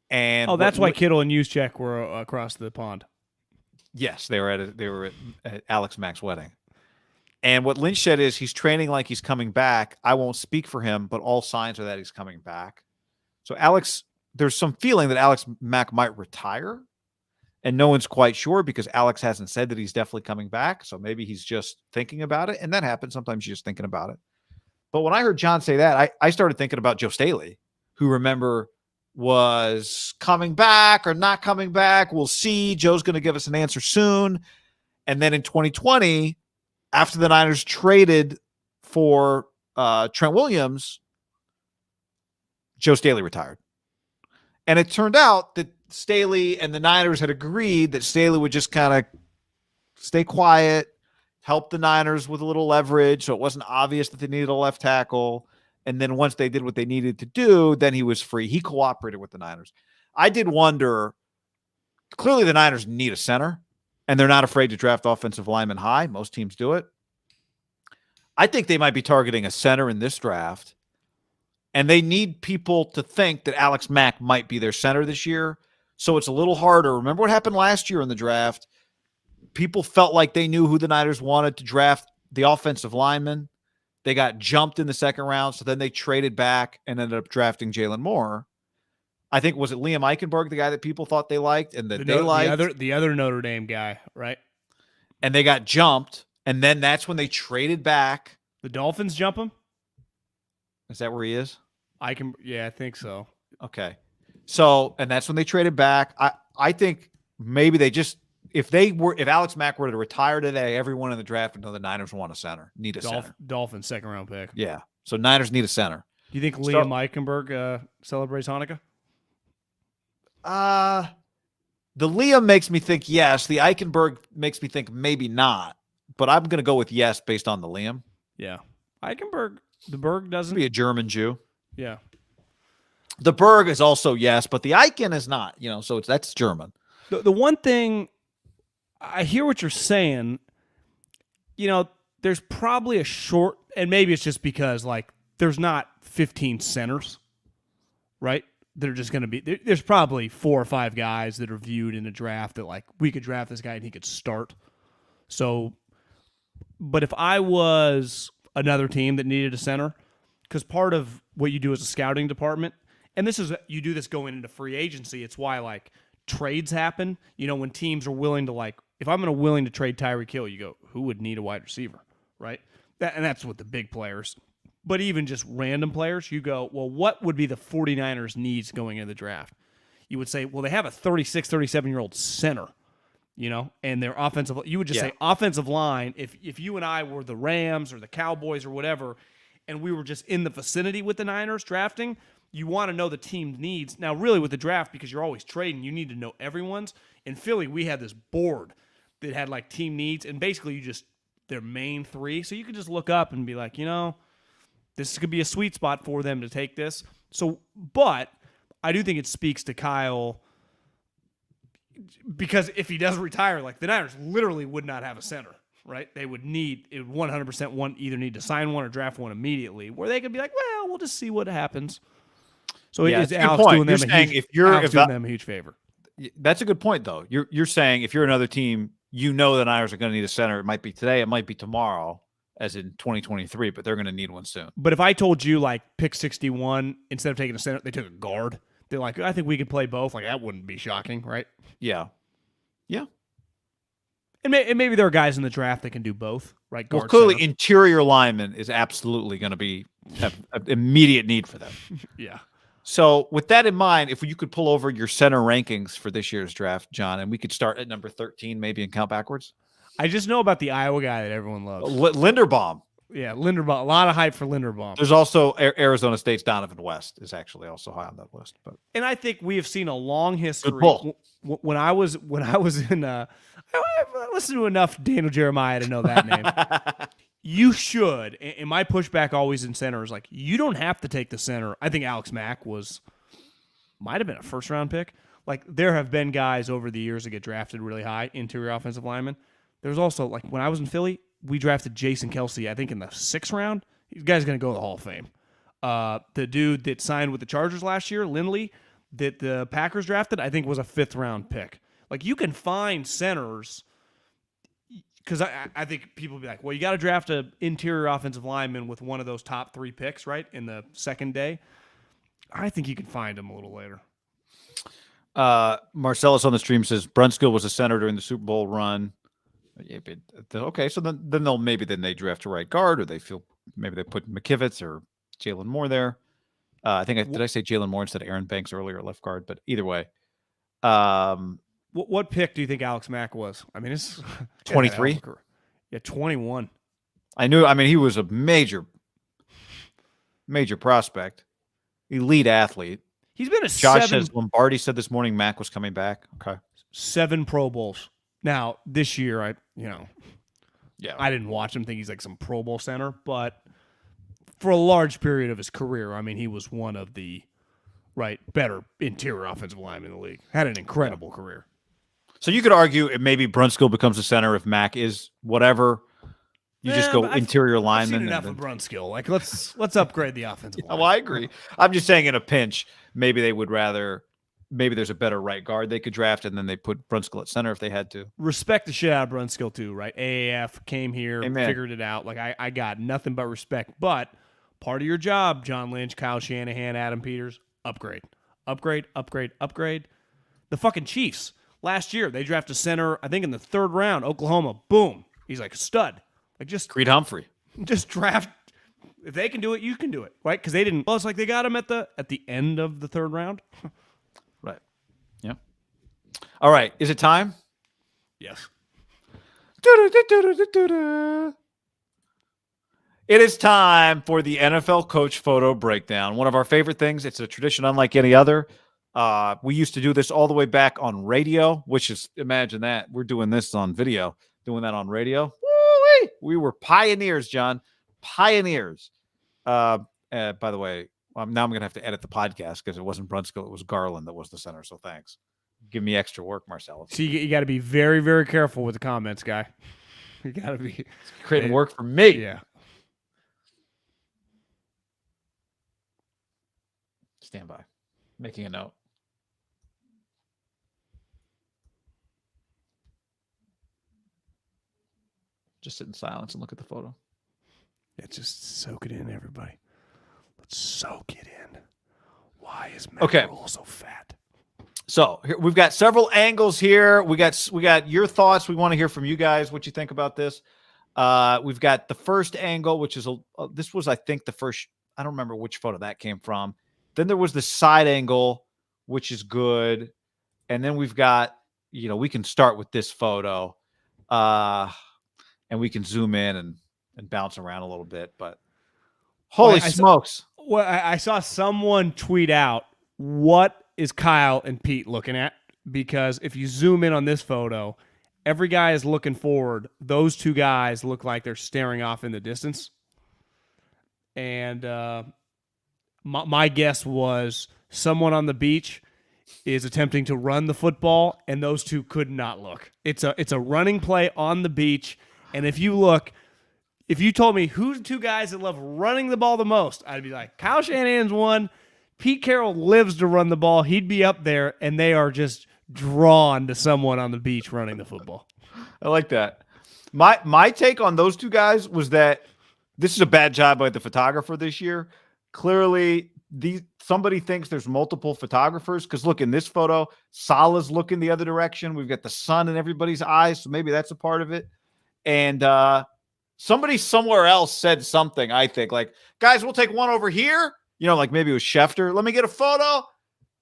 And that's why Kittle and Juszczyk were across the pond. Yes, they were at Alex Mack's wedding. And what Lynch said is he's training like he's coming back. I won't speak for him, but all signs are that he's coming back. So there's some feeling that Alex Mack might retire, and no one's quite sure because Alex hasn't said that he's definitely coming back. So maybe he's just thinking about it, and that happens. Sometimes you're just thinking about it. But when I heard John say that, I started thinking about Joe Staley, who, remember, was coming back or not coming back. We'll see. Joe's going to give us an answer soon. And then in 2020, after the Niners traded for Trent Williams, Joe Staley retired. And it turned out that Staley and the Niners had agreed that Staley would just kind of stay quiet, help the Niners with a little leverage, so it wasn't obvious that they needed a left tackle. And then once they did what they needed to do, then he was free. He cooperated with the Niners. I did wonder, clearly the Niners need a center, and they're not afraid to draft offensive linemen high. Most teams do it. I think they might be targeting a center in this draft, and they need people to think that Alex Mack might be their center this year. So it's a little harder. Remember what happened last year in the draft? People felt like they knew who the Niners wanted to draft the offensive lineman. They got jumped in the second round, so then they traded back and ended up drafting Jalen Moore. I think, was it Liam Eichenberg, the guy that people thought they liked and that they liked? The other Notre Dame guy, right? And they got jumped, and then that's when they traded back. The Dolphins jump him? Is that where he is? I think so. Okay. So, and that's when they traded back. I think maybe they just, if Alex Mack were to retire today, everyone in the draft would know the Niners want a center, need a center. Dolphins second round pick. Yeah. So Niners need a center. Do you think Liam Eichenberg celebrates Hanukkah? The Liam makes me think yes. The Eichenberg makes me think maybe not. But I'm going to go with yes based on the Liam. Yeah. Eichenberg, the Berg doesn't. Be a German Jew. Yeah. The Berg is also yes, but the Eichen is not. So that's German. The one thing I hear what you're saying. There's probably a short, and maybe it's just because there's not 15 centers, right? They're just going to be. There's probably 4 or 5 guys that are viewed in a draft that we could draft this guy and he could start. So, but if I was another team that needed a center, because part of what you do as a scouting department, and you do this going into free agency, it's why trades happen. When teams are willing to if I'm willing to trade Tyreek Hill, you go, who would need a wide receiver, right? And that's with the big players. But even just random players, you go, well, what would be the 49ers' needs going into the draft? You would say, well, they have a 36, 37-year-old center, and their offensive – you would just say offensive line. If you and I were the Rams or the Cowboys or whatever, and we were just in the vicinity with the Niners drafting, you want to know the team needs. Now, really, with the draft, because you're always trading, you need to know everyone's. In Philly, we had this board that had team needs, and basically their main 3. So you could just look up and be like, this could be a sweet spot for them to take this. So, but I do think it speaks to Kyle because if he does retire, the Niners literally would not have a center, right? They would 100% either need to sign one or draft one immediately, where they could be like, well, we'll just see what happens. So is Alex doing them a huge favor? That's a good point, though. You're saying if you're another team, the Niners are going to need a center. It might be today, it might be tomorrow, as in 2023, but they're going to need one soon. But if I told you pick 61, instead of taking a center, they took a guard. They're like, I think we could play both. That wouldn't be shocking, right? Yeah. And maybe there are guys in the draft that can do both, right? Guard, clearly, center. Interior lineman is absolutely going to have an immediate need for them. Yeah. So with that in mind, if you could pull over your center rankings for this year's draft, John, and we could start at number 13 maybe and count backwards. I just know about the Iowa guy that everyone loves. Linderbaum. Yeah, Linderbaum. A lot of hype for Linderbaum. There's also Arizona State's Donovan West is actually also high on that list. And I think we have seen a long history. Good pull. When I was in I listened to enough Daniel Jeremiah to know that name. You should, and my pushback always in center is you don't have to take the center. I think Alex Mack might have been a first-round pick. There have been guys over the years that get drafted really high, interior offensive linemen. There's also, when I was in Philly, we drafted Jason Kelsey, I think, in the 6th round. This guy's going to go to the Hall of Fame. The dude that signed with the Chargers last year, Lindley, that the Packers drafted, I think was a 5th-round pick. You can find centers, because I think people will be like, well, you got to draft an interior offensive lineman with one of those top 3 picks, right, in the second day. I think you can find him a little later. Marcellus on the stream says Brunskill was a center during the Super Bowl run. Yeah, okay, so then they draft a right guard, or they feel maybe they put McKivitz or Jalen Moore there. Did I say Jalen Moore instead of Aaron Banks earlier, left guard? But either way, what pick do you think Alex Mack was? I mean, it's 23. Yeah, 21. He was a major prospect, elite athlete. He's been Josh says Lombardi said this morning Mack was coming back. Okay, 7 Pro Bowls. Now, this year, I didn't watch him think he's some Pro Bowl center, but for a large period of his career, he was one of the better interior offensive linemen in the league. Had an incredible career. So you could argue if maybe Brunskill becomes a center if Mack is whatever. You just go interior lineman. I've seen enough of Brunskill. Let's upgrade the offensive line. Oh, I agree. I'm just saying in a pinch, maybe they would rather. Maybe there's a better right guard they could draft, and then they put Brunskill at center if they had to. Respect the shit out of Brunskill, too, right? AAF came here, Amen. Figured it out. I got nothing but respect. But part of your job, John Lynch, Kyle Shanahan, Adam Peters, upgrade. Upgrade. The fucking Chiefs, last year, they drafted a center, I think in the 3rd round, Oklahoma. Boom. He's a stud. Just Creed Humphrey. Just draft. If they can do it, you can do it, right? Because they didn't. Well, it's they got him at the end of the 3rd round. Right. Yeah. All right. Is it time? Yes. It is time for the NFL coach photo breakdown. One of our favorite things. It's a tradition unlike any other. We used to do this all the way back on radio, which is, imagine that. We're doing this on video, doing that on radio. Woo-wee! We were pioneers, John. Pioneers. By the way, Now I'm going to have to edit the podcast because it wasn't Brunskill. It was Garland that was the center. So thanks. Give me extra work, Marcellus. So you got to be very, very careful with the comments, guy. You got to be creating work for me. Yeah. Stand by. Making a note. Just sit in silence and look at the photo. Yeah, just soak it in, everybody. Let's soak it in. Why is Rhule so fat? So here, we've got several angles here. We got your thoughts. We want to hear from you guys what you think about this. We've got the first angle, which is this was, I think, the first. I don't remember which photo that came from. Then there was the side angle, which is good, and then we've got, we can start with this photo, and we can zoom in and bounce around a little bit. But holy smokes! I saw someone tweet out, what is Kyle and Pete looking at? Because if you zoom in on this photo, every guy is looking forward. Those two guys look like they're staring off in the distance. And my guess was someone on the beach is attempting to run the football, and those two could not look. It's a running play on the beach, and if you told me who's the two guys that love running the ball the most, I'd be like, Kyle Shanahan's one. Pete Carroll lives to run the ball. He'd be up there, and they are just drawn to someone on the beach running the football. I like that. My take on those two guys was that this is a bad job by the photographer this year. Clearly, somebody thinks there's multiple photographers because look, in this photo, Salah's looking the other direction. We've got the sun in everybody's eyes, so maybe that's a part of it. And somebody somewhere else said something, I think, like, guys, we'll take one over here. Like maybe it was Schefter. Let me get a photo.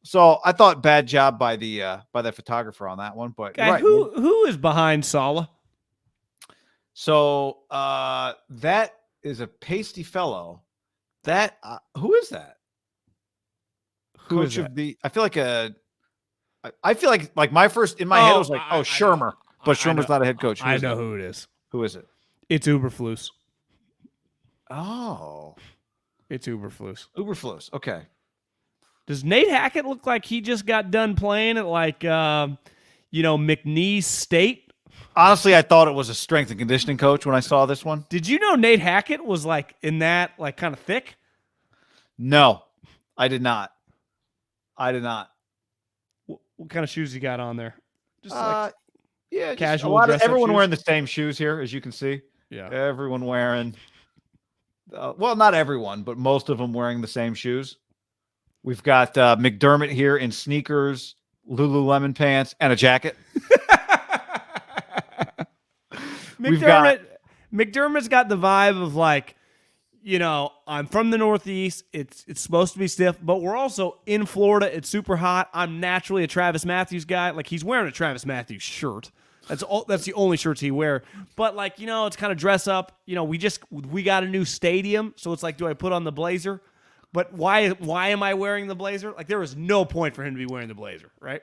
So I thought bad job by the photographer on that one. But guy, right, who is behind Salah? So that is a pasty fellow. That who is that? Coach of the? I feel like my first in my head was like, Shermer, but Shermer's not a head coach. I know who it is. Who is it? It's Uberflus. Oh, it's Uberflus. Uberflus. Okay. Does Nate Hackett look like he just got done playing at McNeese State? Honestly, I thought it was a strength and conditioning coach when I saw this one. Did you know Nate Hackett was in that kind of thick? No, I did not. What kind of shoes you got on there? Just casual. Everyone wearing the same shoes here, as you can see. Yeah, everyone wearing. Well, not everyone, but most of them wearing the same shoes. We've got McDermott here in sneakers, Lululemon pants, and a jacket. McDermott's got the vibe of I'm from the Northeast. It's supposed to be stiff, but we're also in Florida. It's super hot. I'm naturally a Travis Matthews guy. Like, he's wearing a Travis Matthews shirt. That's the only shirts he wear. But it's kind of dress up. We got a new stadium, so it's like, do I put on the blazer? But why am I wearing the blazer? Like, there is no point for him to be wearing the blazer, right?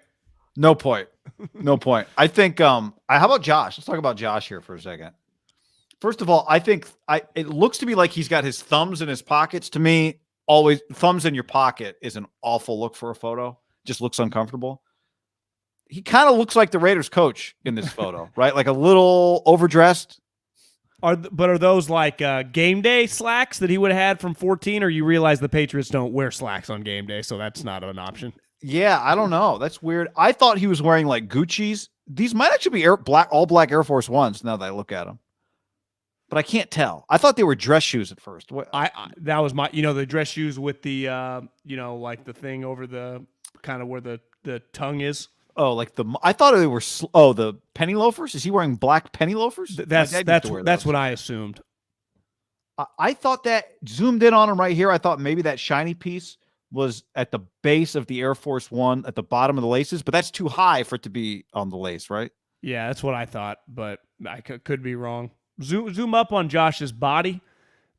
No point. No point. I think how about Josh? Let's talk about Josh here for a second. First of all, I think it looks to me like he's got his thumbs in his pockets. To me, always thumbs in your pocket is an awful look for a photo. Just looks uncomfortable. He kind of looks like the Raiders coach in this photo, right? Like a little overdressed. Are those game day slacks that he would have had from 14, or you realize the Patriots don't wear slacks on game day, so that's not an option? Yeah, I don't know. That's weird. I thought he was wearing Gucci's. These might actually be all black Air Force Ones now that I look at them. But I can't tell. I thought they were dress shoes at first. That was my, the dress shoes with the, the thing over the kind of where the tongue is. Oh, I thought they were. The penny loafers. Is he wearing black penny loafers? That's what I assumed. I thought that zoomed in on him right here. I thought maybe that shiny piece was at the base of the Air Force One at the bottom of the laces, but that's too high for it to be on the lace, right? Yeah, that's what I thought, but I could be wrong. Zoom up on Josh's body,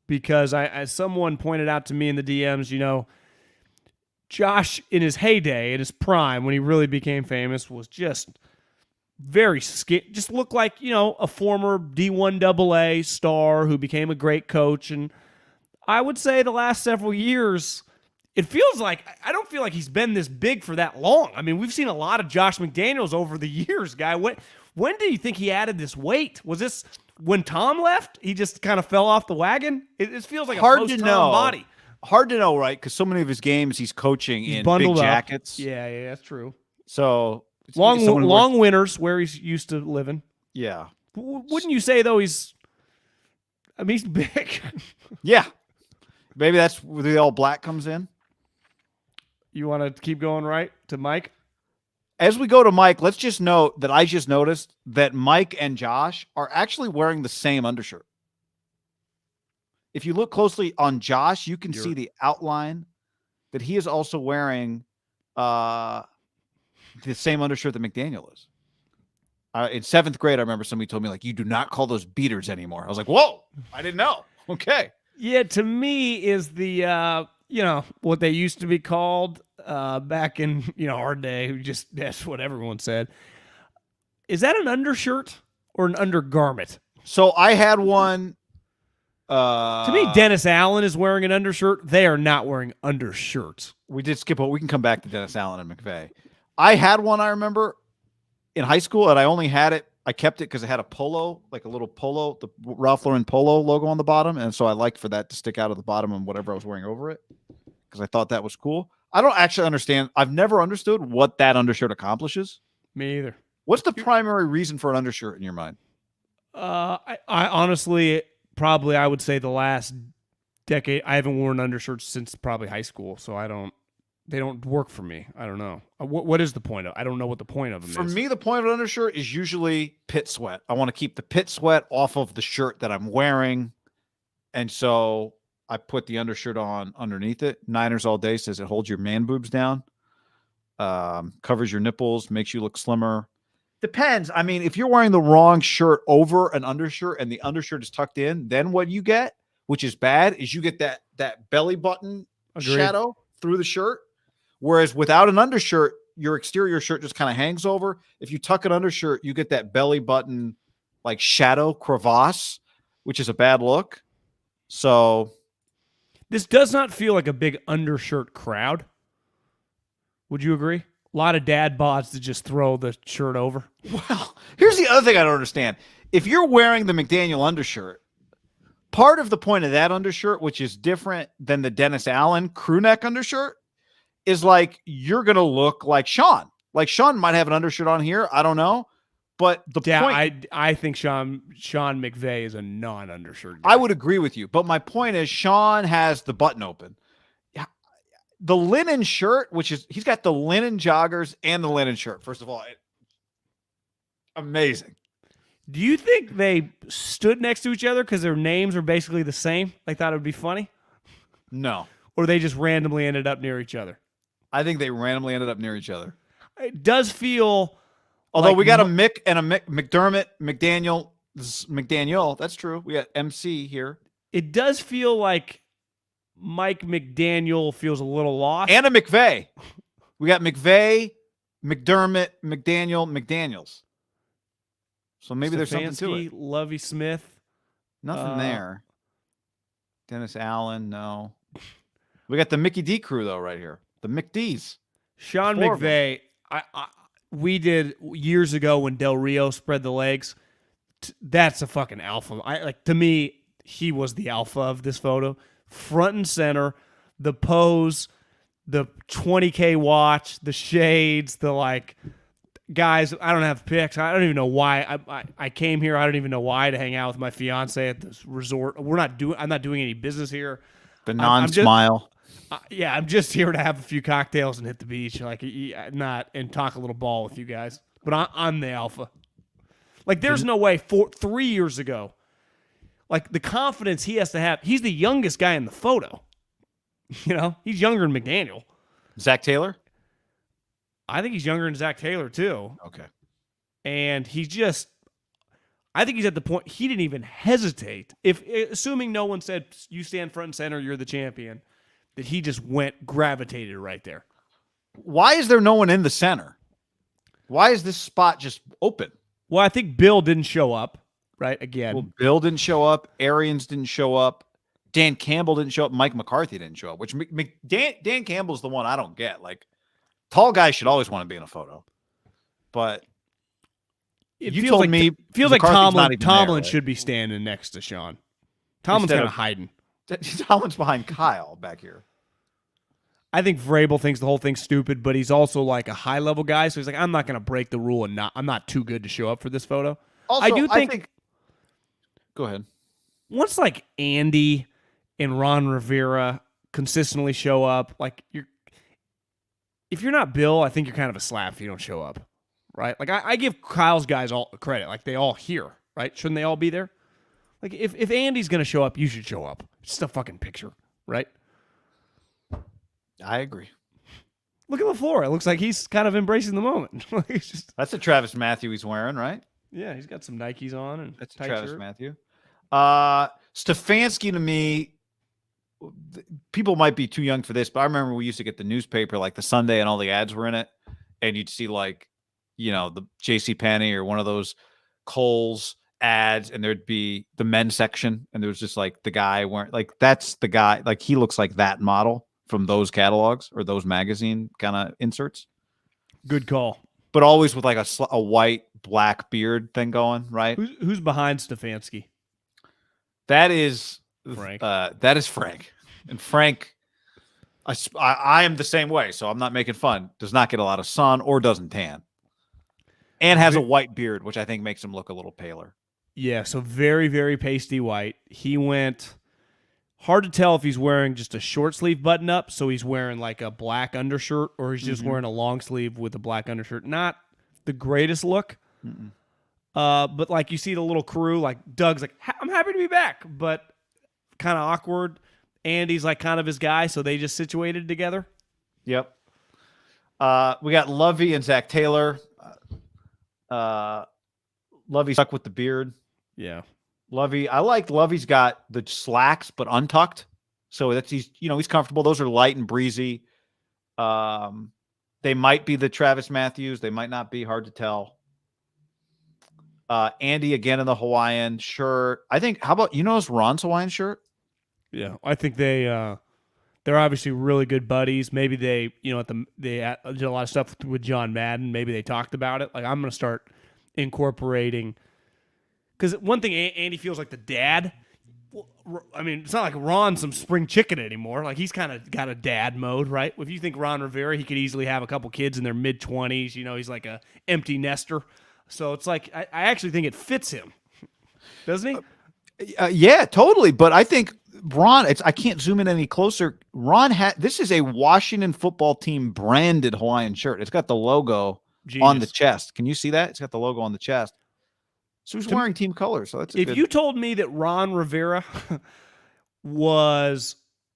because as someone pointed out to me in the DMs, Josh in his heyday, in his prime, when he really became famous, was just very just looked like, a former D1 AA star who became a great coach. And I would say the last several years, It feels like I don't feel like he's been this big for that long. I mean, we've seen a lot of Josh McDaniels over the years, guy. When do you think he added this weight? Was this when Tom left? He just kind of fell off the wagon? It feels like Hard a post-Tom to know. body. Hard to know, right? Because so many of his games he's coaching in bundled big up. jackets. Yeah, that's true. So long winters where he's used to living. Yeah. Wouldn't you say though he's big? Yeah. Maybe that's where the all black comes in. You want to keep going right to Mike? As we go to Mike, let's just note that I just noticed that Mike and Josh are actually wearing the same undershirt. If you look closely on Josh, you can see the outline that he is also wearing the same undershirt that McDaniel is. In 7th grade, I remember somebody told me, like, you do not call those beaters anymore. I was like, whoa, I didn't know. Okay. Yeah, to me is the, what they used to be called back in, our day. That's what everyone said. Is that an undershirt or an undergarment? So I had one. To me, Dennis Allen is wearing an undershirt. They are not wearing undershirts. We did skip over. We can come back to Dennis Allen and McVay. I had one, I remember, in high school, and I only had it. I kept it because it had a polo, like a little polo, the Ralph Lauren polo logo on the bottom. And so I liked for that to stick out of the bottom and whatever I was wearing over it because I thought that was cool. I don't actually understand. I've never understood what that undershirt accomplishes. Me either. What's the primary reason for an undershirt in your mind? I honestly, probably I would say the last decade, I haven't worn undershirts since probably high school. So they don't work for me. I don't know. What is the point of? I don't know what the point of them is. For me, the point of an undershirt is usually pit sweat. I want to keep the pit sweat off of the shirt that I'm wearing. And so I put the undershirt on underneath it. Niners All Day says it holds your man boobs down, covers your nipples, makes you look slimmer. Depends. I mean, if you're wearing the wrong shirt over an undershirt and the undershirt is tucked in, then what you get, which is bad, is you get that belly button shadow through the shirt. Whereas without an undershirt, your exterior shirt just kind of hangs over. If you tuck an undershirt, you get that belly button like shadow crevasse, which is a bad look. So this does not feel like a big undershirt crowd. Would you agree? A lot of dad bods to just throw the shirt over. Well, here's the other thing I don't understand. If you're wearing the McDaniel undershirt, part of the point of that undershirt, which is different than the Dennis Allen crew neck undershirt, is like you're going to look like Sean. Like Sean might have an undershirt on here. I don't know. But the point... I think Sean McVay is a non-undershirt guy. I would agree with you. But my point is Sean has the button open. The linen shirt, which is... He's got the linen joggers and the linen shirt. First of all, amazing. Do you think they stood next to each other because their names are basically the same? They thought it would be funny? No. Or they just randomly ended up near each other? I think they randomly ended up near each other. It does feel... Although we got a Mick and a McDermott, McDaniel. That's true. We got MC here. It does feel like Mike McDaniel feels a little lost. And a McVay. We got McVay, McDermott, McDaniels. So maybe there's something to it. Lovie Smith. Nothing there. Dennis Allen, no. We got the Mickey D crew, though, right here. The McDs. Sean McVay, we did years ago when Del Rio spread the legs. That's a fucking alpha. To me, he was the alpha of this photo. Front and center, the pose, the 20K watch, the shades, guys, I don't have pics. I don't even know why I came here. I don't even know why to hang out with my fiance at this resort. I'm not doing any business here. The non-smile. I'm just here to have a few cocktails and hit the beach, and talk a little ball with you guys. But I'm the alpha. There's no way 3 years ago, the confidence he has to have. He's the youngest guy in the photo. He's younger than McDaniel. Zach Taylor? I think he's younger than Zach Taylor too. Okay. And I think he's at the point he didn't even hesitate. Assuming no one said you stand front and center, you're the champion. That he just gravitated right there. Why is there no one in the center? Why is this spot just open? Well, I think Bill didn't show up, right? Again. Well, Bill didn't show up. Arians didn't show up. Dan Campbell didn't show up. Mike McCarthy didn't show up, which Dan Campbell's the one I don't get. Like, tall guys should always want to be in a photo. But you told like, me feels like McCarthy's not Tomlin even there, right? should be standing next to Sean. Tomlin's kind of hiding. Tomlin's behind Kyle back here. I think Vrabel thinks the whole thing's stupid, but he's also like a high level guy, so he's like, I'm not going to break the rule, and I'm not too good to show up for this photo. Also, I think. Go ahead. Once like Andy and Ron Rivera consistently show up, like if you're not Bill, I think you're kind of a slap if you don't show up, right? Like I give Kyle's guys all credit, like they all here, right? Shouldn't they all be there? Like if Andy's going to show up, you should show up. It's just a fucking picture, right? I agree. Look at LaFleur. It looks like he's kind of embracing the moment. That's a Travis Matthew he's wearing, right? Yeah, he's got some Nikes on and that's tight Travis shirt. Matthew. Stefanski, to me, people might be too young for this, but I remember we used to get the newspaper like the Sunday and all the ads were in it, and you'd see like, the JCPenney or one of those Kohl's ads, and there'd be the men's section, and there was just like the guy wearing, like, that's the guy, like he looks like that model from those catalogs or those magazine kind of inserts. Good call. But always with like a white black beard thing going, right? Who's behind Stefanski? That is Frank. That is Frank. And Frank, I am the same way, so I'm not making fun. Does not get a lot of sun or doesn't tan. And has a white beard, which I think makes him look a little paler. Yeah, so very, very pasty white. He went... Hard to tell if he's wearing just a short sleeve button up, so he's wearing like a black undershirt, or he's just wearing a long sleeve with a black undershirt. Not the greatest look. But like you see the little crew, like Doug's like, I'm happy to be back, but kind of awkward. Andy's like kind of his guy, so they just situated together. Yep. We got Lovey and Zach Taylor. Lovey stuck with the beard. Yeah. Lovey, I like Lovey's got the slacks but untucked, so that's he's comfortable. Those are light and breezy. They might be the Travis Matthews, they might not be. Hard to tell. Andy again in the Hawaiian shirt. I think. How about Ron's Hawaiian shirt? Yeah, I think they're obviously really good buddies. Maybe they did a lot of stuff with John Madden. Maybe they talked about it. Like I'm gonna start incorporating. Because one thing, Andy feels like the dad. I mean, it's not like Ron's some spring chicken anymore. Like he's kind of got a dad mode, right? If you think Ron Rivera, he could easily have a couple kids in their mid-20s. He's like a empty nester. So it's like I actually think it fits him, doesn't he? Yeah, totally. But I think Ron. I can't zoom in any closer. Ron this is a Washington football team branded Hawaiian shirt. It's got the logo on the chest. Can you see that? It's got the logo on the chest. So he's wearing team colors. So that's if you told me that Ron Rivera was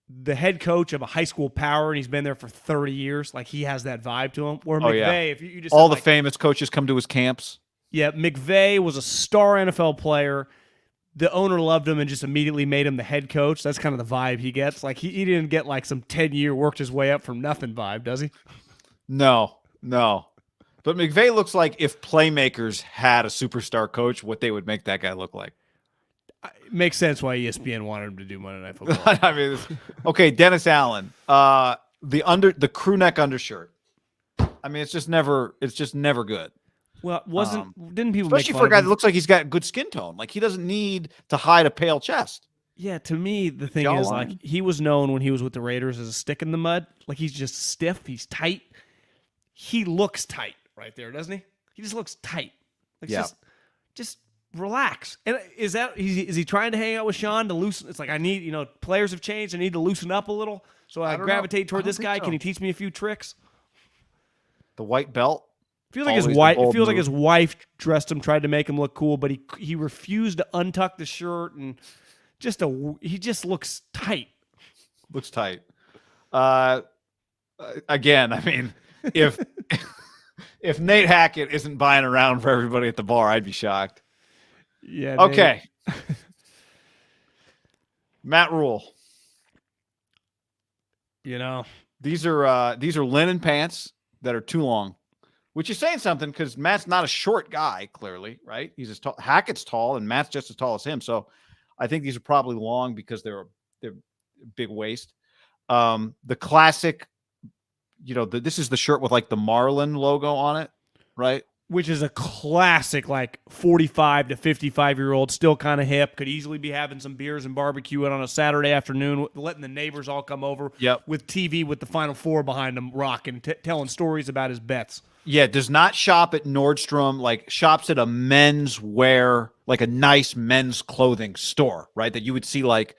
the head coach of a high school power and he's been there for 30 years, like he has that vibe to him. Or McVay, if you just all the famous coaches come to his camps. Yeah, McVay was a star NFL player. The owner loved him and just immediately made him the head coach. That's kind of the vibe he gets. Like he didn't get like some 10-year worked his way up from nothing vibe, does he? No. But McVay looks like if playmakers had a superstar coach, what they would make that guy look like. It makes sense why ESPN wanted him to do Monday Night Football. I mean, okay, Dennis Allen, the crew neck undershirt. I mean, it's just never good. Well, didn't people especially make for a guy him? that looks like he's got good skin tone? Like he doesn't need to hide a pale chest. Yeah, to me, the thing is like he was known when he was with the Raiders as a stick in the mud. Like he's just stiff, he's tight. He looks tight. Right there, doesn't he? He just looks tight. Like just relax. And is he trying to hang out with Sean to loosen? It's like I need, players have changed. I need to loosen up a little. So I gravitate toward this guy. So. Can he teach me a few tricks? The white belt. Feels like his wife dressed him, tried to make him look cool, but he refused to untuck the shirt and he just looks tight. Looks tight. Again, I mean, if Nate Hackett isn't buying around for everybody at the bar, I'd be shocked. Yeah. Okay. Matt Rhule. These are linen pants that are too long, which is saying something because Matt's not a short guy. Clearly, right? He's as tall. Hackett's tall, and Matt's just as tall as him. So, I think these are probably long because they're the big waist. The classic, this is the shirt with like the Marlin logo on it, right? Which is a classic, like 45 to 55-year-old, still kind of hip, could easily be having some beers and barbecuing on a Saturday afternoon, letting the neighbors all come over with TV with the Final Four behind him, rocking, telling stories about his bets. Yeah, does not shop at Nordstrom, like shops at a men's wear, like a nice men's clothing store, right? That you would see like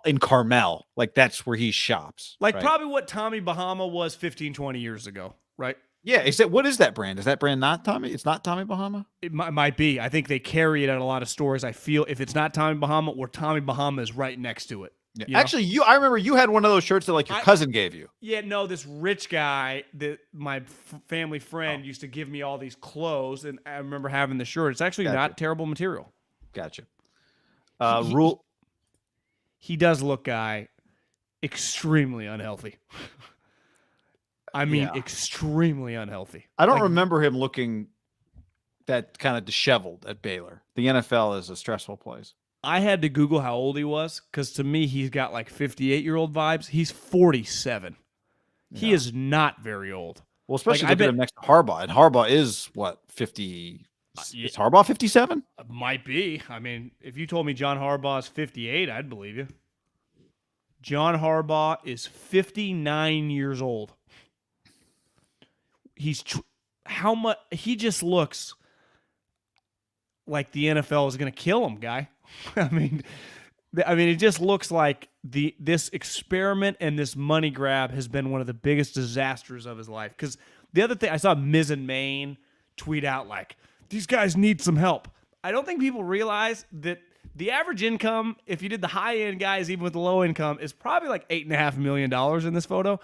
in Carmel. Like that's where he shops. Like right? probably what Tommy Bahama was 15, 20 years ago, right? Yeah, what is that brand? Is that brand not Tommy? It's not Tommy Bahama? It might be. I think they carry it at a lot of stores. I feel if it's not Tommy Bahama or Tommy Bahama is right next to it. Yeah. Actually, I remember you had one of those shirts that like your cousin gave you. Yeah, no, this rich guy that my family friend used to give me all these clothes, and I remember having the shirt. It's actually not terrible material. Gotcha. Rhule. He does look, guy, extremely unhealthy. I mean, extremely unhealthy. I don't remember him looking that kind of disheveled at Baylor. The NFL is a stressful place. I had to Google how old he was because to me, he's got like 58-year-old vibes. He's 47. Yeah. He is not very old. Well, especially look at him next to Harbaugh. And Harbaugh is, what, 50? Is Harbaugh 57? Might be. I mean, if you told me John Harbaugh is 58, I'd believe you. John Harbaugh is 59 years old. How much he just looks like the NFL is going to kill him, guy. I mean, it just looks like this experiment and this money grab has been one of the biggest disasters of his life. Because the other thing, I saw Miz and Maine tweet out like, these guys need some help. I don't think people realize that the average income, if you did the high-end guys, even with the low income, is probably like $8.5 million in this photo.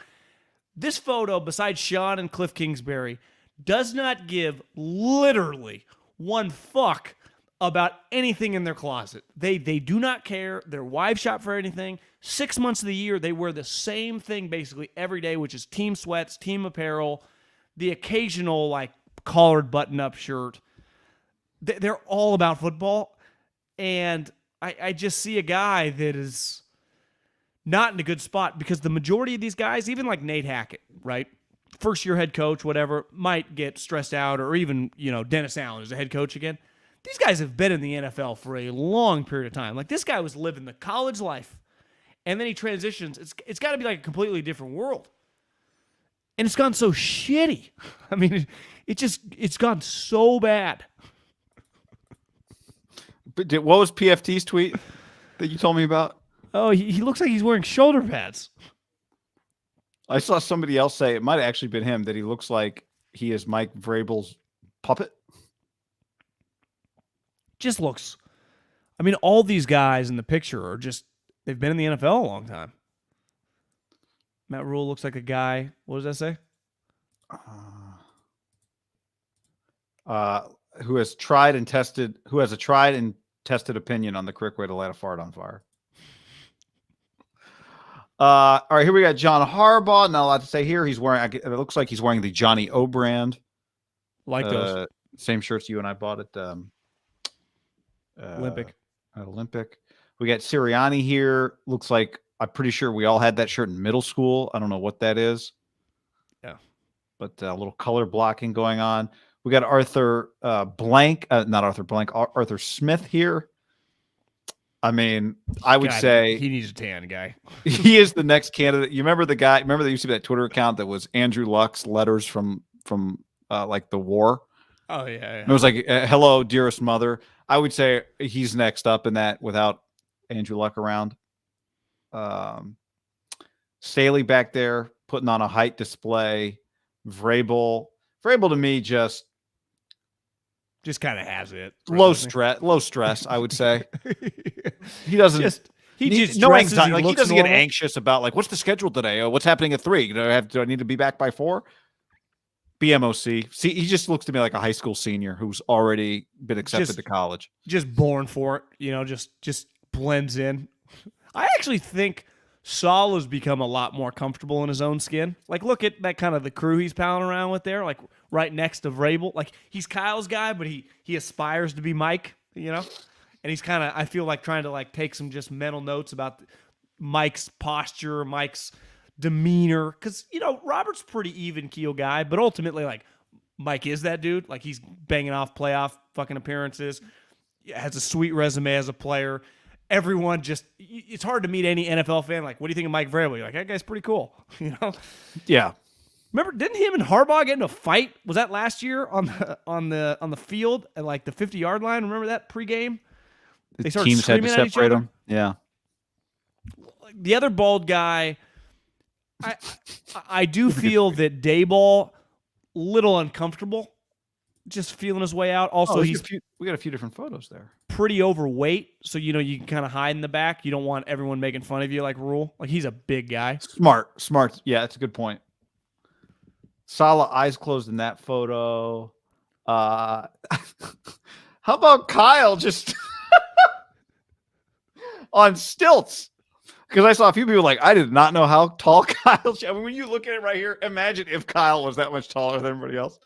This photo, besides Sean and Cliff Kingsbury, does not give literally one fuck about anything in their closet. They do not care. Their wives shop for anything. 6 months of the year, they wear the same thing basically every day, which is team sweats, team apparel, the occasional like collared button-up shirt. They're all about football, and I just see a guy that is not in a good spot because the majority of these guys, even like Nate Hackett, right? First-year head coach, whatever, might get stressed out, or even, Dennis Allen is a head coach again. These guys have been in the NFL for a long period of time. Like, this guy was living the college life, and then he transitions. It's got to be like a completely different world. And it's gone so shitty. I mean, it's gone so bad. But what was PFT's tweet that you told me about? Oh, he looks like he's wearing shoulder pads. I saw somebody else say, it might have actually been him, that he looks like he is Mike Vrabel's puppet. Just looks. I mean, all these guys in the picture are just, they've been in the NFL a long time. Matt Rhule looks like a guy. What does that say? Who has a tried and tested opinion on the correct way to light a fart on fire. All right, here we got John Harbaugh. Not a lot to say here. He's wearing, it looks like he's wearing the Johnny O brand. Like those. Same shirts you and I bought at Olympic. We got Sirianni here. Looks like, I'm pretty sure we all had that shirt in middle school. I don't know what that is. Yeah. But a little color blocking going on. We got Arthur Arthur Smith here. I mean, I would say he needs a tan, guy. He is the next candidate. You remember the guy? Remember there used to be that Twitter account that was Andrew Luck's letters from like the war. Oh yeah. It was like, "Hello, dearest mother." I would say he's next up in that without Andrew Luck around. Staley back there putting on a height display. Vrabel to me just kind of has it. Low stress, I would say. He doesn't. He just no anxiety. Like, he doesn't normal. get anxious about like what's the schedule today? What's happening at 3? Do I need to be back by 4? BMOC. See, he just looks to me like a high school senior who's already been accepted to college. Just born for it, just blends in. I actually think Saul has become a lot more comfortable in his own skin. Like, look at that kind of the crew he's palling around with there, like right next to Vrabel. Like, he's Kyle's guy, but he aspires to be Mike, And he's kind of, I feel like, trying to like take some just mental notes about Mike's posture, Mike's demeanor, because Robert's pretty even keel guy, but ultimately like Mike is that dude. Like he's banging off playoff fucking appearances, has a sweet resume as a player. Everyone it's hard to meet any NFL fan. Like, what do you think of Mike Vrabel? You're like, that guy's pretty cool. Yeah. Remember, didn't him and Harbaugh get in a fight? Was that last year on the field at like the 50-yard line? Remember that pregame? They started Teams had to screaming at each separate other. them. Yeah. The other bald guy, I do feel that Dayball little uncomfortable, just feeling his way out. Also, we got a few different photos there. Pretty overweight, so you can kind of hide in the back. You don't want everyone making fun of you like Rhule. Like he's a big guy. Smart. Yeah, that's a good point. Saleh eyes closed in that photo. How about Kyle just on stilts? Because I saw a few people like, I did not know how tall Kyle. I mean, when you look at it right here, imagine if Kyle was that much taller than everybody else.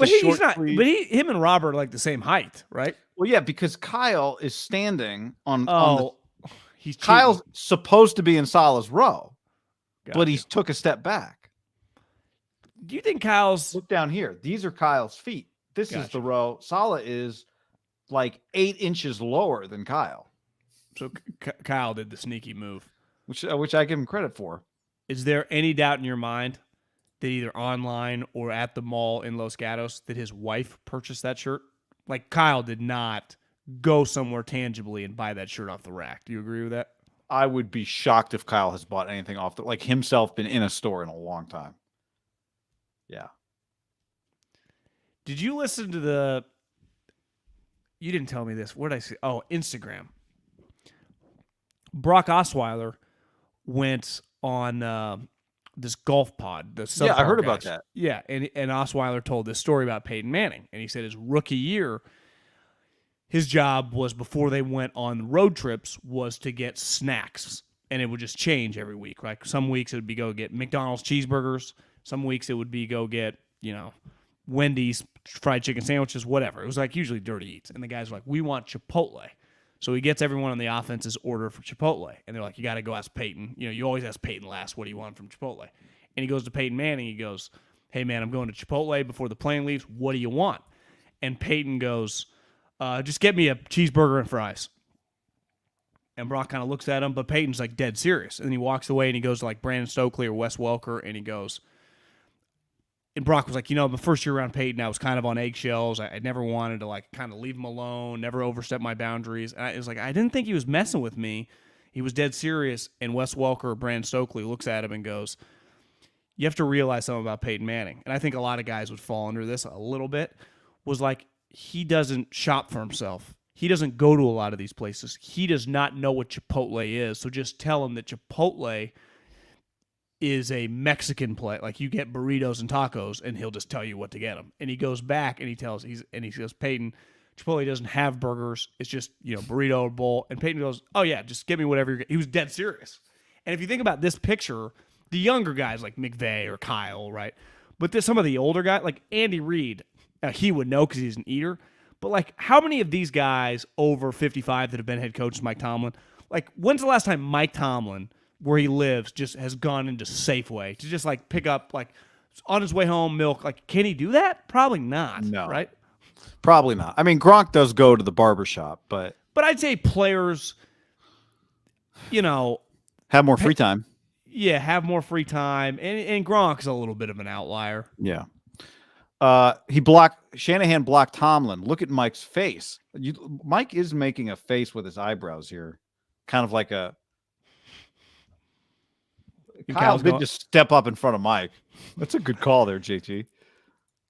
He's not. But him and Robert are like the same height, right? Well, yeah, because Kyle is standing on. He's Kyle's supposed to be in Saleh's row, but he took a step back. Do you think Kyle's look down here? These are Kyle's feet. This is the row. Saleh is like 8 inches lower than Kyle. So Kyle did the sneaky move, which I give him credit for. Is there any doubt in your mind that either online or at the mall in Los Gatos that his wife purchased that shirt? Like Kyle did not go somewhere tangibly and buy that shirt off the rack. Do you agree with that? I would be shocked if Kyle has bought anything off the himself been in a store in a long time. Yeah. Did you listen to you didn't tell me this. Where did I see? Oh, Instagram. Brock Osweiler went on this golf pod. Yeah, I heard about that. Yeah, and Osweiler told this story about Peyton Manning, and he said his rookie year, his job was before they went on road trips was to get snacks, and it would just change every week. Like some weeks it would be go get McDonald's cheeseburgers, some weeks it would be go get Wendy's fried chicken sandwiches, whatever. It was like usually dirty eats, and the guys were like, "We want Chipotle." So he gets everyone on the offense's order for Chipotle. And they're like, you got to go ask Peyton. You always ask Peyton last, what do you want from Chipotle? And he goes to Peyton Manning. He goes, hey, man, I'm going to Chipotle before the plane leaves. What do you want? And Peyton goes, just get me a cheeseburger and fries. And Brock kind of looks at him, but Peyton's like dead serious. And then he walks away and he goes to like Brandon Stokely or Wes Welker. And he goes, and Brock was like, the first year around Peyton, I was kind of on eggshells. I never wanted to like kind of leave him alone, never overstep my boundaries. And it was like, I didn't think he was messing with me. He was dead serious. And Wes Welker or Brandon Stokely looks at him and goes, you have to realize something about Peyton Manning. And I think a lot of guys would fall under this a little bit, was like, he doesn't shop for himself. He doesn't go to a lot of these places. He does not know what Chipotle is. So just tell him that Chipotle is a Mexican place. Like you get burritos and tacos, and he'll just tell you what to get them. And he goes back and he goes, Peyton, Chipotle doesn't have burgers. It's just burrito or bowl. And Peyton goes, oh yeah, just give me whatever. He was dead serious. And if you think about this picture, the younger guys like McVay or Kyle, right? But some of the older guys like Andy Reid, he would know because he's an eater. But like, how many of these guys over 55 that have been head coaches, Mike Tomlin? Like, when's the last time Mike Tomlin, where he lives, just has gone into Safeway to just like pick up like on his way home milk? Like, can he do that? Probably not. No, right? Probably not. I mean, Gronk does go to the barbershop, but I'd say players, have more free time. Yeah, have more free time, and Gronk's a little bit of an outlier. Yeah. Shanahan blocked Tomlin. Look at Mike's face. Mike is making a face with his eyebrows here, kind of like a. Kyle did just step up in front of Mike. That's a good call there, JT.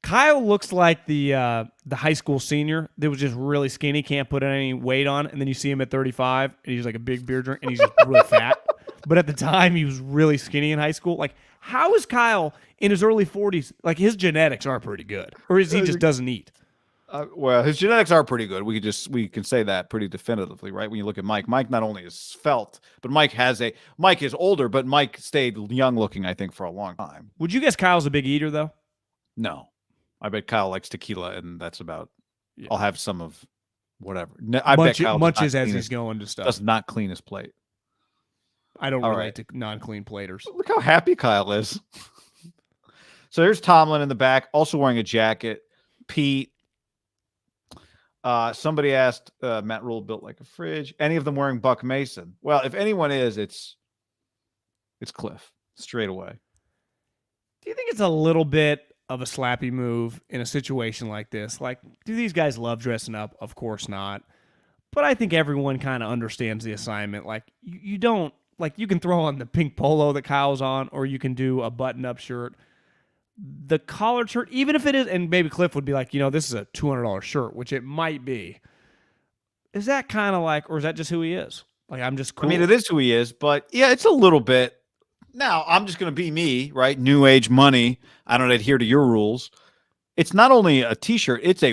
Kyle looks like the high school senior that was just really skinny, can't put any weight on, and then you see him at 35, and he's like a big beer drink, and he's just really fat. But at the time, he was really skinny in high school. Like, how is Kyle in his early 40s? Like, his genetics are pretty good, or is he just doesn't eat? Well, his genetics are pretty good. We can say that pretty definitively, right? When you look at Mike not only is svelte, but Mike is older, but Mike stayed young looking, I think, for a long time. Would you guess Kyle's a big eater, though? No. I bet Kyle likes tequila, and that's about. Yeah. I'll have some of whatever. I bet Kyle munches as he's going to stuff. Does not clean his plate. I don't All relate to non-clean platers. Look how happy Kyle is. So there's Tomlin in the back, also wearing a jacket. Pete. Somebody asked Matt Rhule built like a fridge. Any of them wearing Buck Mason? Well, if anyone is, it's Cliff straight away. Do you think it's a little bit of a slappy move in a situation like this? Like, do these guys love dressing up? Of course not. But I think everyone kind of understands the assignment. Like, you don't, like, you can throw on the pink polo that Kyle's on, or you can do a button-up shirt. The collared shirt, even if it is, and maybe Cliff would be like, this is a $200 shirt, which it might be. Is that kind of like, or is that just who he is? Like, I'm just cool. I mean, it is who he is, but yeah, it's a little bit. Now, I'm just going to be me, right? New age money. I don't adhere to your rules. It's not only a t-shirt, it's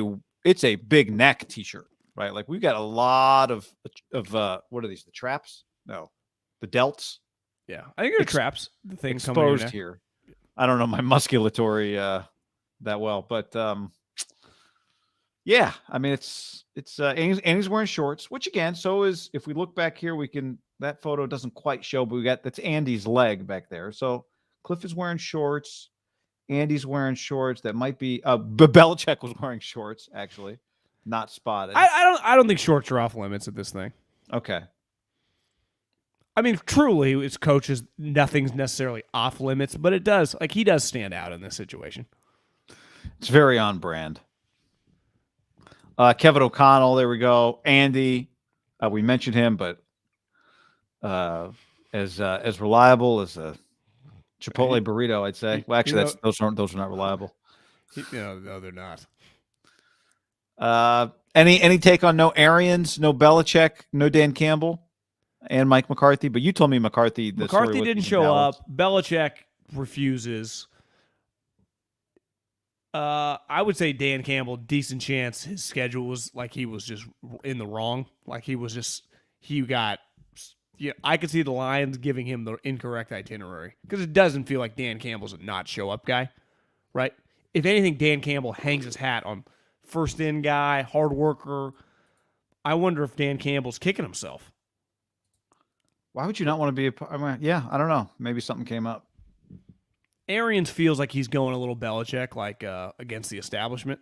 a big neck t-shirt, right? Like we've got a lot of what are these? The traps? No, the delts. Yeah, I think they're traps. The thing exposed here. I don't know my musculatory that well, but yeah, I mean it's and he's wearing shorts, which again, so is if we look back here, we can that photo doesn't quite show, but that's Andy's leg back there. So Cliff is wearing shorts, Andy's wearing shorts. That might be Belichick was wearing shorts, actually, not spotted. I don't think shorts are off limits at this thing. Okay. I mean, truly, as coaches, nothing's necessarily off limits, but it does. Like, he does stand out in this situation. It's very on brand. Kevin O'Connell, there we go. Andy, we mentioned him, but as reliable as a Chipotle burrito, I'd say. Well, actually, those are not reliable. No, they're not. Any take on no Arians, no Belichick, no Dan Campbell, and Mike McCarthy? But you told me McCarthy didn't show up. Belichick refuses. I would say Dan Campbell, decent chance his schedule was like he was just in the wrong. Like I could see the Lions giving him the incorrect itinerary because it doesn't feel like Dan Campbell's a not show up guy, right? If anything, Dan Campbell hangs his hat on first in guy, hard worker. I wonder if Dan Campbell's kicking himself. Why would you not want to be yeah, I don't know. Maybe something came up. Arians feels like he's going a little Belichick, like against the establishment.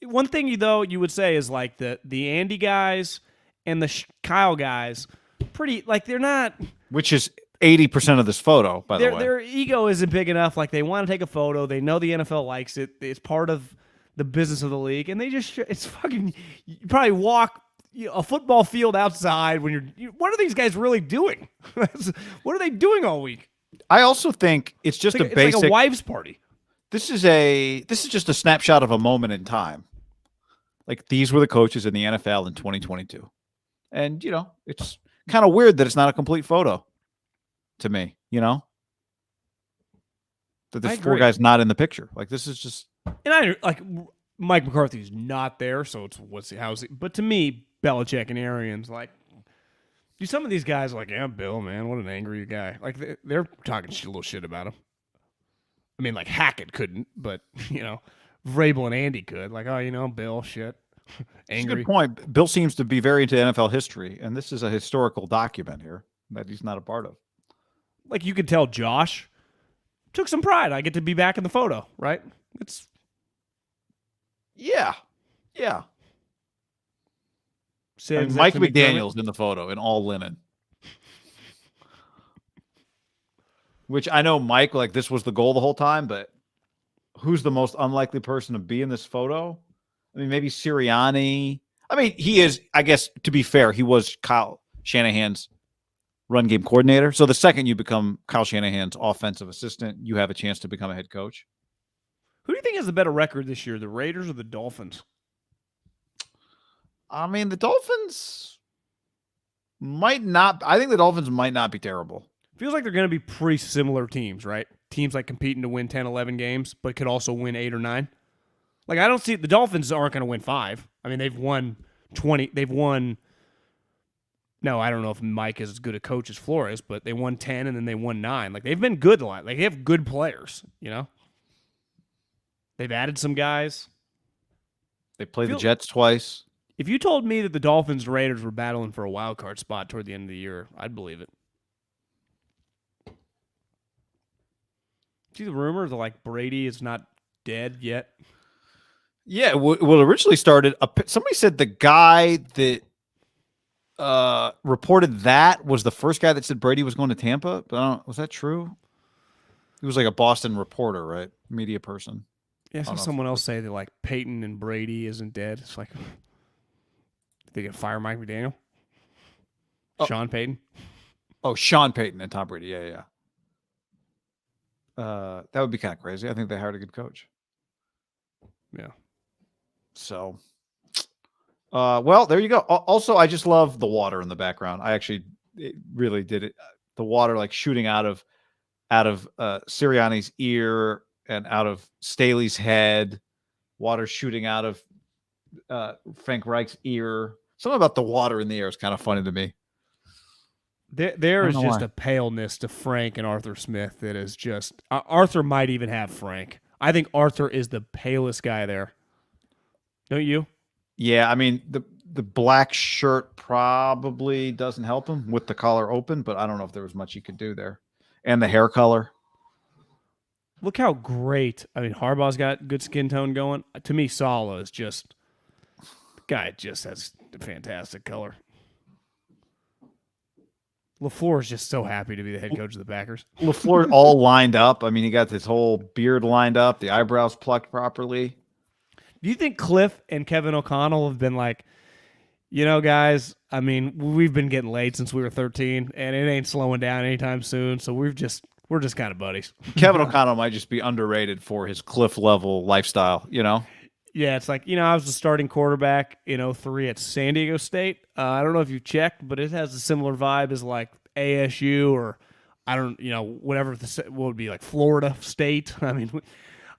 One thing, though, you would say is like the Andy guys and the Kyle guys, pretty like they're not. Which is 80% of this photo, by the way. Their ego isn't big enough. Like they want to take a photo. They know the NFL likes it. It's part of the business of the league, and they just it's fucking. You probably walk a football field outside when you're. What are these guys really doing? What are they doing all week? I also think it's just it's basic. like a wives' party. This is just a snapshot of a moment in time. Like these were the coaches in the NFL in 2022, and it's kind of weird that it's not a complete photo. To me, that there's four guys not in the picture. Like this is just. And I like Mike McCarthy's not there, so it's how's it? But to me, Belichick and Arians like. Some of these guys are like, yeah, Bill, man, what an angry guy. Like, they're talking a little shit about him. I mean, like, Hackett couldn't, but, Vrabel and Andy could. Like, oh, Bill, shit. Angry. That's a good point. Bill seems to be very into NFL history, and this is a historical document here that he's not a part of. Like, you could tell Josh took some pride. I get to be back in the photo, right? It's. Yeah. Yeah. And Mike McDaniel's in the photo in all linen. Which I know Mike, like this was the goal the whole time, but who's the most unlikely person to be in this photo? I mean, maybe Sirianni. I mean, he is, I guess, to be fair, he was Kyle Shanahan's run game coordinator. So the second you become Kyle Shanahan's offensive assistant, you have a chance to become a head coach. Who do you think has the better record this year, the Raiders or the Dolphins? I mean, the Dolphins might not. I think the Dolphins might not be terrible. Feels like they're going to be pretty similar teams, right? Teams like competing to win 10, 11 games, but could also win 8 or 9. Like, I don't see the Dolphins aren't going to win 5. I mean, they've won 20. They've won. No, I don't know if Mike is as good a coach as Flores, but they won 10 and then they won 9. Like, they've been good a lot. Like, they have good players, They've added some guys. They played the Jets twice. If you told me that the Dolphins and Raiders were battling for a wild card spot toward the end of the year, I'd believe it. See the rumor that like Brady is not dead yet? Yeah, well, originally started. Somebody said the guy that reported that was the first guy that said Brady was going to Tampa. But I don't, was that true? He was like a Boston reporter, right? Media person. Yeah, I saw someone else say that like Peyton and Brady isn't dead. It's like they can fire Mike McDaniel. Sean Payton. Oh, Sean Payton and Tom Brady. Yeah. That would be kind of crazy. I think they hired a good coach. Yeah. So, well, there you go. Also, I just love the water in the background. It really did it. The water like shooting out of Sirianni's ear and out of Staley's head. Water shooting out of Frank Reich's ear. Something about the water in the air is kind of funny to me. There is just a paleness to Frank and Arthur Smith that is just Arthur might even have Frank. I think Arthur is the palest guy there. Don't you? Yeah, I mean the black shirt probably doesn't help him with the collar open, but I don't know if there was much he could do there. And the hair color. Look how great. I mean, Harbaugh's got good skin tone going. To me, Saleh is just the guy just has a fantastic color. LaFleur is just so happy to be the head coach of the Packers. LaFleur all lined up. I mean, he got this whole beard lined up, the eyebrows plucked properly. Do you think Cliff and Kevin O'Connell have been like, you know, guys, I mean, we've been getting laid since we were 13, and it ain't slowing down anytime soon, so we're just kind of buddies. Kevin O'Connell might just be underrated for his Cliff level lifestyle, you know? Yeah, it's like, I was the starting quarterback in 2003 at San Diego State. I don't know if you checked, but it has a similar vibe as like ASU or I don't, whatever what would be like Florida State. I mean,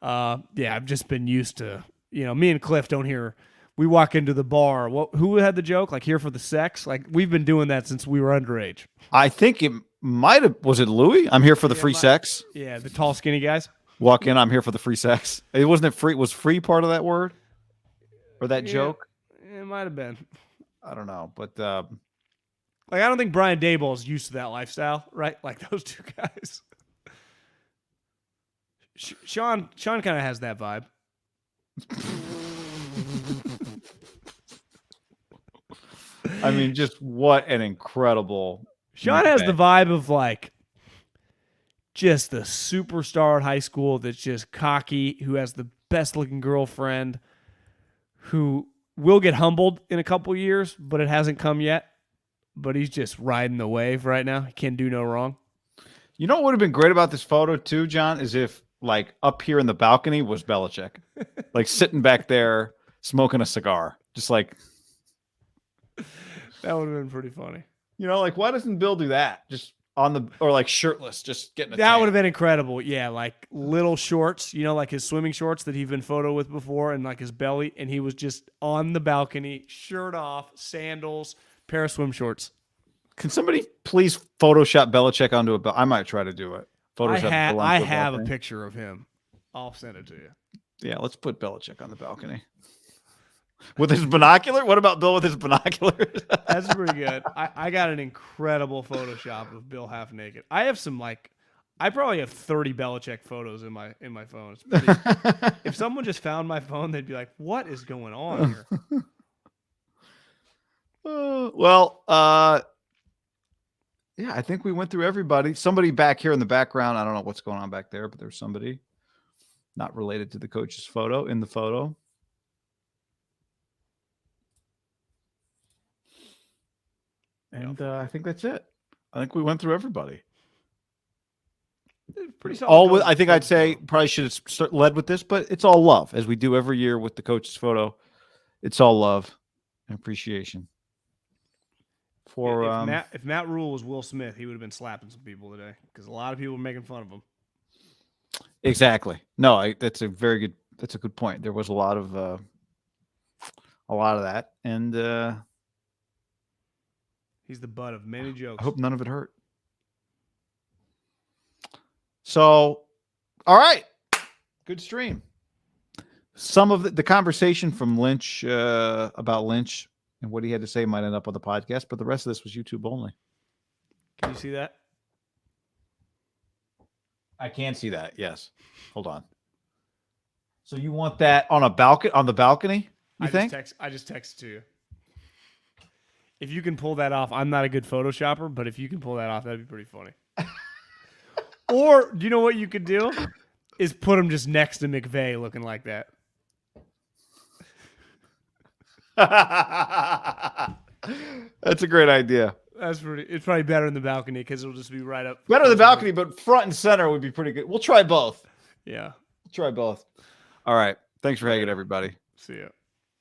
I've just been used to, me and Cliff don't hear. We walk into the bar. Who had the joke? Like here for the sex? Like we've been doing that since we were underage. I think it might have. Was it Louis? I'm here for the free sex. Yeah, the tall, skinny guys. Walk in. I'm here for the free sex. It wasn't free. Was free part of that word or that joke? It might have been. I don't know, but like I don't think Brian Daboll is used to that lifestyle, right? Like those two guys. Sean kind of has that vibe. I mean, just what an incredible. Sean has the vibe of like just the superstar at high school that's just cocky, who has the best looking girlfriend, who will get humbled in a couple years, but it hasn't come yet. But he's just riding the wave right now. He can do no wrong. You know what would have been great about this photo too, John, is if like up here in the balcony was Belichick, like sitting back there smoking a cigar, just like. That would have been pretty funny. Like why doesn't Bill do that? Just on the or like shirtless, just getting. That would have been incredible. Yeah, like little shorts, like his swimming shorts that he'd been photoed with before, and like his belly, and he was just on the balcony, shirt off, sandals, pair of swim shorts. Can somebody please Photoshop Belichick onto a? I might try to do it. Photoshop. I have a picture of him. I'll send it to you. Yeah, let's put Belichick on the balcony. With his binocular? What about Bill with his binoculars? That's pretty good. I got an incredible Photoshop of Bill half naked. I have some I probably have 30 Belichick photos in my phone. It's pretty, if someone just found my phone, they'd be like, "What is going on here?" Yeah, I think we went through everybody. Somebody back here in the background. I don't know what's going on back there, but there's somebody not related to the coach's photo in the photo. And I think that's it. I think we went through everybody. Pretty solid. I think I'd say probably should have led with this, but it's all love, as we do every year with the coach's photo. It's all love and appreciation. If Matt Rhule was Will Smith, he would have been slapping some people today because a lot of people were making fun of him. Exactly. No, that's a good point. There was a lot of that, and he's the butt of many jokes. I hope none of it hurt. So, all right. Good stream. some of the conversation from Lynch about Lynch and what he had to say might end up on the podcast, but the rest of this was YouTube only. Can you see that? I can see that. Yes. Hold on. So you want that on a balcony? On the balcony? You think? I just texted to you. If you can pull that off, I'm not a good Photoshopper, but if you can pull that off, that'd be pretty funny. Or do you know what you could do? Is put him just next to McVay looking like that. That's a great idea. It's probably better in the balcony because it'll just be right up. Better in the balcony, but front and center would be pretty good. We'll try both. Yeah. We'll try both. All right. Thanks for hanging, everybody. See ya.